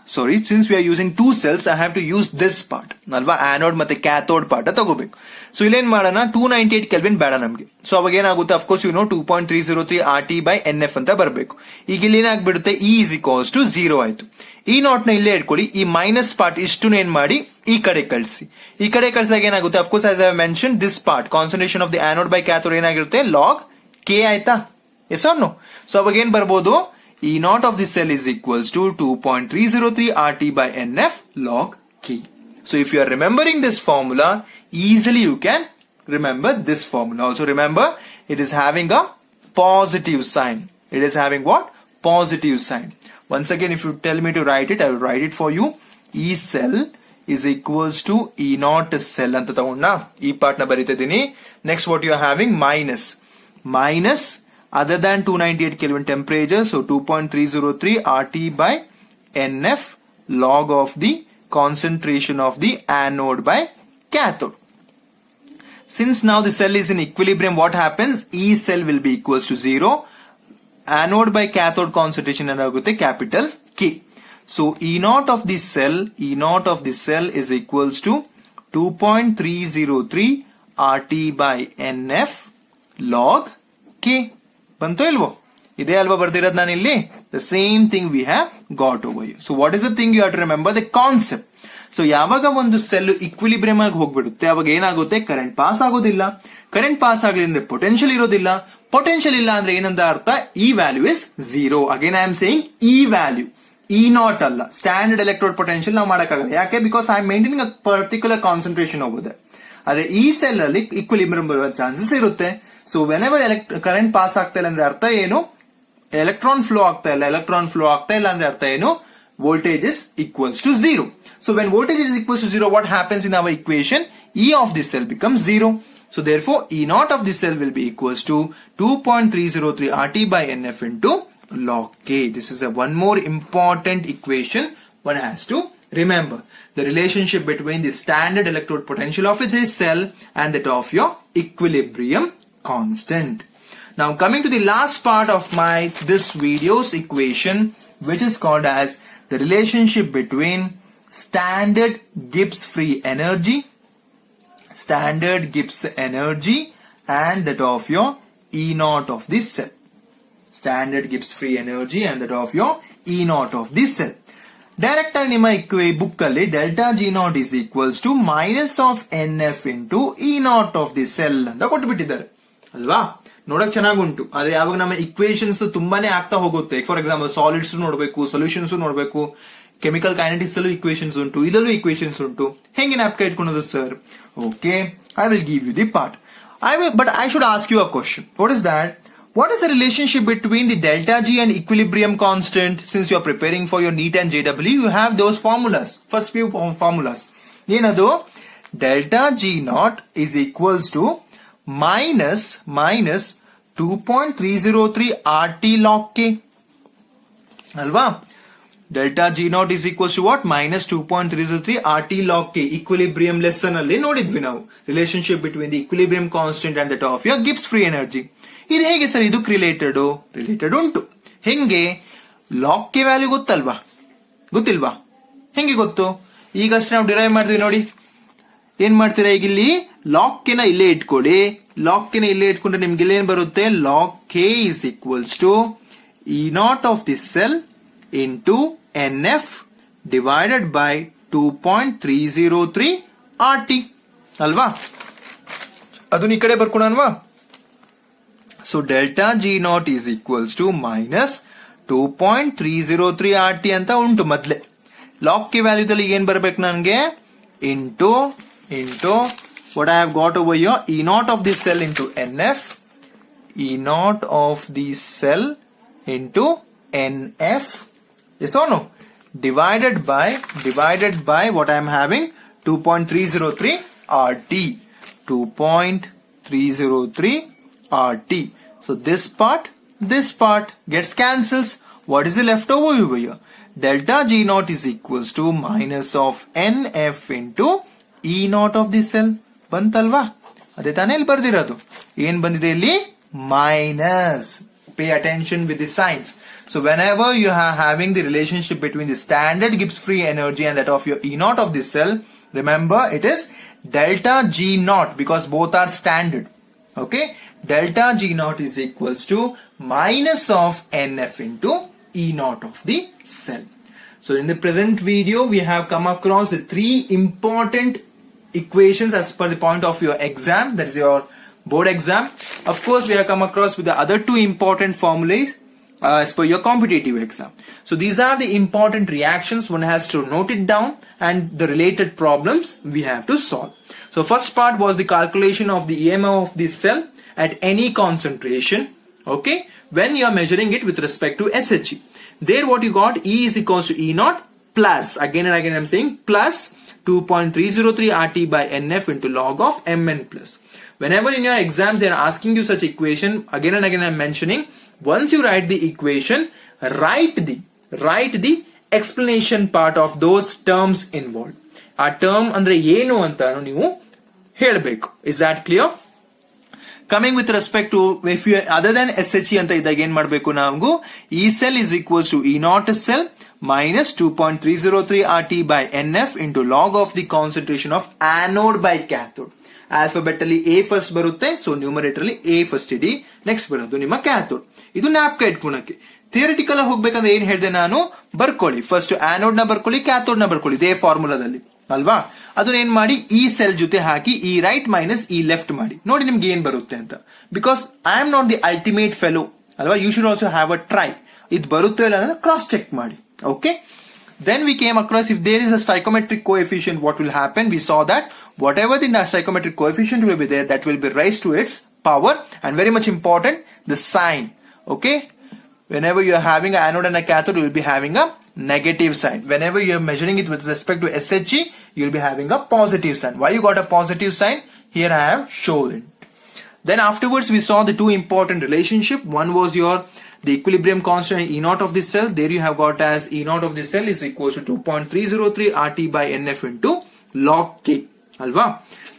I have to use this part. ಅಲ್ವಾ ಆನೋಡ್ ಮತ್ತೆ ಕ್ಯಾಥೋಡ್ ಪಾರ್ಟ್ ತಗೋಬೇಕು. ಸೊ ಇಲ್ಲೇನ್ ಮಾಡೋಣ, 298 ಕೆಲ್ವಿನ್ ಬೇಡ ನಮ್ಗೆ. ಸೊ ಅವಾಗ ಏನಾಗುತ್ತೆ, ಅಫ್ಕೋರ್ಸ್ 2.303 RT by NF ಅಂತ ಬರಬೇಕು. ಈಗ ಇಲ್ಲಿ ಏನಾಗ್ಬಿಡುತ್ತೆ, E is equals to 0 ಆಯ್ತು. ಈ ನಾಟ್ ನ ಇಲ್ಲೇ ಇಟ್ಕೊಳ್ಳಿ, ಈ ಮೈನಸ್ ಪಾರ್ಟ್ ಇಷ್ಟು ಏನ್ ಮಾಡಿ ಈ ಕಡೆ ಕಳಿಸಿ. ಈ ಕಡೆ ಕಳಿಸಿದಾಗ ಏನಾಗುತ್ತೆ, of course as I mention this part concentration of the anode by cathode ಏನಾಗಿರುತ್ತೆ, ಲಾಗ್ K ಆಯ್ತಾ, ಎಸ್ ಆರ್ ನೋ. ಸೊ ಅವಾಗ ಏನ್ ಬರ್ಬೋದು, E naught of the cell is equals to 2.303 RT by NF log K. So if you are remembering this formula, easily you can remember this formula. Also remember, it is having a positive sign. It is having what? Positive sign. Once again, if you tell me to write it, I will write it for you. E cell is equals to E naught cell. Anta tagonna ee part na baritidini. Next what you are having, minus other than 298 Kelvin temperature, so 2.303 RT by NF log of the concentration of the anode by cathode. Since now the cell is in equilibrium, what happens, E cell will be equals to 0. Anode by cathode concentration anagutte capital K. So E naught of the cell is equals to 2.303 RT by NF log K. ಬಂತೋ ಇಲ್ವೋ, ಇದೇ ಅಲ್ವಾ ಬರ್ದಿರೋದು ನಾನು ಇಲ್ಲಿ. The same thing we have got over you. So what is the thing you have to remember, the concept. So ಯಾವಾಗ ಒಂದು cell equilibrium ಆಗಿ ಹೋಗ್ಬಿಡುತ್ತೆ, ಅವಾಗ ಏನಾಗುತ್ತೆ, ಕರೆಂಟ್ ಪಾಸ್ ಆಗೋದಿಲ್ಲ. ಕರೆಂಟ್ ಪಾಸ್ ಆಗಲಿ ಅಂದ್ರೆ ಪೊಟೆನ್ಶಿಯಲ್ ಇರೋದಿಲ್ಲ. ಪೊಟೆನ್ಶಿಯಲ್ ಇಲ್ಲ ಅಂದ್ರೆ ಏನಂತ ಅರ್ಥ, E value is 0. Again I am saying E value, E naught ಅಲ್ಲ. ಸ್ಟ್ಯಾಂಡರ್ಡ್ ಎಲೆಕ್ಟ್ರೋಡ್ ಪೊಟೆನ್ಶಿಯಲ್ ನಾವು ಮಾಡಕ್ಕಾಗಲ್ಲ. ಯಾಕೆ, because I am maintaining a particular concentration ಹೋಗುತ್ತೆ. ಆದ್ರೆ ಈ ಸೆಲ್ ಅಲ್ಲಿ ಇಕ್ವಿಲಿಬ್ರಿಯಂ ಬರುವ ಚಾನ್ಸಸ್ ಇರುತ್ತೆ. ಸೊ ವೆನೆವರ್ ಕರೆಂಟ್ ಪಾಸ್ ಆಗ್ತಾ ಇಲ್ಲ ಅಂದ್ರೆ ಅರ್ಥ ಏನು, ಎಲೆಕ್ಟ್ರಾನ್ ಫ್ಲೋ ಆಗ್ತಾ ಇಲ್ಲ ಅಂದ್ರೆ ಅರ್ಥ ಏನು, voltage is equals to 0. So when voltage is equals to 0, what happens in our equation, E of this cell becomes 0. So therefore E naught of this cell will be equals to 2.303 RT by NF into log K. This is one more important equation one has to remember. The relationship between the standard electrode potential of a cell and that of your equilibrium constant. Now coming to the last part of this video's equation, which is called as the relationship between standard Gibbs free energy and that of your E naught of this cell. Standard Gibbs free energy and that of your E naught of this cell. Direct ಆಗಿ ನಿಮ್ಮ book ಅಲ್ಲಿ delta G naught is equals to minus of NF into E naught of the cell ಅಂತ ಕೊಟ್ಬಿಟ್ಟಿದ್ದಾರೆ ಅಲ್ವಾ. ನೋಡಕ್ ಚೆನ್ನಾಗುಂಟು, ಆದ್ರೆ ಯಾವಾಗ ನಮ್ಮ ಇಕ್ವೇಶನ್ಸ್ ತುಂಬಾನೇ ಆಗ್ತಾ ಹೋಗುತ್ತೆ. ಫಾರ್ ಎಕ್ಸಾಂಪಲ್ ಸಾಲಿಡ್ಸ್ ನೋಡ್ಬೇಕು, ಸೊಲ್ಯೂಷನ್ಸ್ ನೋಡ್ಬೇಕು, ಕೆಮಿಕಲ್ ಕೈನೆಟಿಕ್ಸ್ ಅಲ್ಲೂ ಇಕ್ವೇಶನ್ಸ್ ಉಂಟು, ಇದರಲ್ಲೂ ಇಕ್ವೇಶನ್ಸ್ ಉಂಟು. ಹೆಂಗೆ ಜ್ಞಾಪಕ ಇಟ್ಕೊಳ್ಳೋದು sir? Okay, I will give you the part. But I should ask you a question. What is that? What is the relationship between the delta G and equilibrium constant? Since you are preparing for your NEET and JEE, you have those formulas. First few formulas. Yenadu delta G naught is equals to minus 2.303 RT log K. Alva? Delta G naught is equals to what? Minus 2.303 RT log K. Equilibrium lesson alli nodidvi ನಾವು. Relationship between the equilibrium constant and that of your Gibbs free energy. ಇದು ಹೇಗೆ sir ಇದಕ್ಕೆ related ಉಂಟು. ಹೆಂಗೆ, log K value ಗೊತ್ತಿಲ್ವಾ? ಹೆಂಗೆ ಗೊತ್ತು? ಈಗಷ್ಟೇ ನಾವು ಡಿರೈವ್ ಮಾಡಿದ್ವಿ ನೋಡಿ. ಏನ್ ಮಾಡ್ತೀರಾ, ಈಗ ಇಲ್ಲಿ ಲಾಗ್ ಕೆನ ಇಲ್ಲೇ ಇಟ್ಕೊಳ್ಳಿ. ಲಾಗ್ ಕೆನ ಇಲ್ಲೇ ಇಟ್ಕೊಂಡ್ರೆ ನಿಮ್ಗೆ ಇಲ್ಲಿ ಏನ್ ಬರುತ್ತೆ, log K is equals to E naught of this cell into NF divided by 2.303 RT ಅಲ್ವಾ. ಅದನ್ನ ಈ ಕಡೆ ಬರ್ಕೊಳನ್ವಾ. So delta G naught is equals to minus 2.303 RT ಅಂತ ಉಂಟು ಮೊದಲೇ. ಲಾಗ್ ಕೆ ವ್ಯಾಲ್ಯೂದಲ್ಲಿ ಏನ್ ಬರ್ಬೇಕು ನನಗೆ, into what I have got over here, E naught of this cell into NF, E naught of the cell into NF, yes or no, divided by what I am having, 2.303 RT, 2.303 RT. So this part gets cancels. What is the left over here? Delta G naught is equals to minus of NF into E naught of this cell. ಬಂತಲ್ವಾ? ಅದೇ ತಾನೇ ಇಲ್ಲಿ ಬರ್ದಿರೋದು. ಏನ್ ಬಂದಿದೆ ಇಲ್ಲಿ? Minus. Pay attention with the signs. So whenever you are having the relationship between the standard Gibbs free energy and that of your E naught of this cell, remember it is delta G naught because both are standard. Okay, delta G naught is equals to minus of NF into E naught of the cell. So in the present video, we have come across the three important equations as per the point of your exam, that is your board exam. Of course, we have come across with the other two important formulas as per your competitive exam. So these are the important reactions. One has to note it down and the related problems we have to solve. So first part was the calculation of the EMF of this cell at any concentration. Okay, when you are measuring it with respect to SHE. There what you got, E is equals to E naught plus, again and again I'm saying plus 2.303 RT by NF into log of Mn plus. Whenever in your exams they are asking you such equation, again and again I'm mentioning, once you write the equation, write the explanation part of those terms involved. A term andre ಏನು ಅಂತ ನೀವು ಹೇಳಬೇಕು. Is that clear? Coming with respect to, if you other than SHE ಅಂತ ಇದ್ದಾಗ ಏನ್ ಮಾಡಬೇಕು ನಾವು, E cell is equals to E naught cell minus 2.303 RT by NF into log of the concentration of anode by cathode. Alphabetically A first ಬರುತ್ತೆ, so numeratorly A first ED, next ಬರೋದು ನಿಮ್ಮ cathode. ಇದು ಜ್ಞಾಪಕ ಇಟ್ಕೊಳಕ್ಕೆ. Theoretical ಹೋಗ್ಬೇಕಂದ್ರೆ ಏನ್ ಹೇಳಿದೆ ನಾನು, ಬರ್ಕೊಳ್ಳಿ, ಫಸ್ಟ್ ಆನೋಡ್ ನ ಬರ್ಕೊಳ್ಳಿ, ಕ್ಯಾಥೋಡ್ ನ ಬರ್ಕೊಳ್ಳಿ ಇದೇ ಫಾರ್ಮುಲಾದಲ್ಲಿ ಅಲ್ವಾ. ಅದನ್ನ ಏನ್ ಮಾಡಿ ಈ ಸೆಲ್ ಜೊತೆ ಹಾಕಿ ಈ ರೈಟ್ ಮೈನಸ್ ಈ ಲೆಫ್ಟ್ ಮಾಡಿ ನೋಡಿ ನಿಮ್ಗೆ ಏನ್ ಬರುತ್ತೆ ಅಂತ. Because I am not the ultimate fellow ಅಲ್ವಾ, you should also have a try. ಇದು ಬರುತ್ತೋ ಇಲ್ಲ ಅಂದ್ರೆ ಕ್ರಾಸ್ ಚೆಕ್ ಮಾಡಿ. Okay, then we came across if there is a stoichiometric coefficient, what will happen? We saw that whatever the stoichiometric coefficient will be there, that will be raised to its power, and very much important, the sign. Okay, whenever you are having an anode and a cathode, you will be having a negative sign. Whenever you are measuring it with respect to SHE, you will be having a positive sign. Why you got a positive sign? Here I have shown it. Then afterwards we saw the two important relationship. One was the equilibrium constant E naught of this cell. There you have got as E naught of this cell is equals to 2.303 RT by NF into log K. Alva.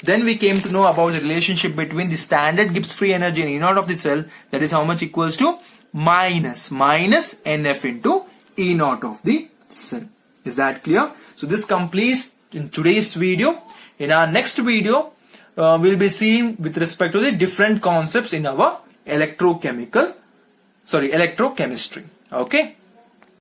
Then we came to know about the relationship between the standard Gibbs free energy and E naught of the cell. That is how much equals to minus NF into E naught of the cell. Is that clear? So this completes in today's video. In our next video, we'll be seeing with respect to the different concepts in our electrochemistry. Okay.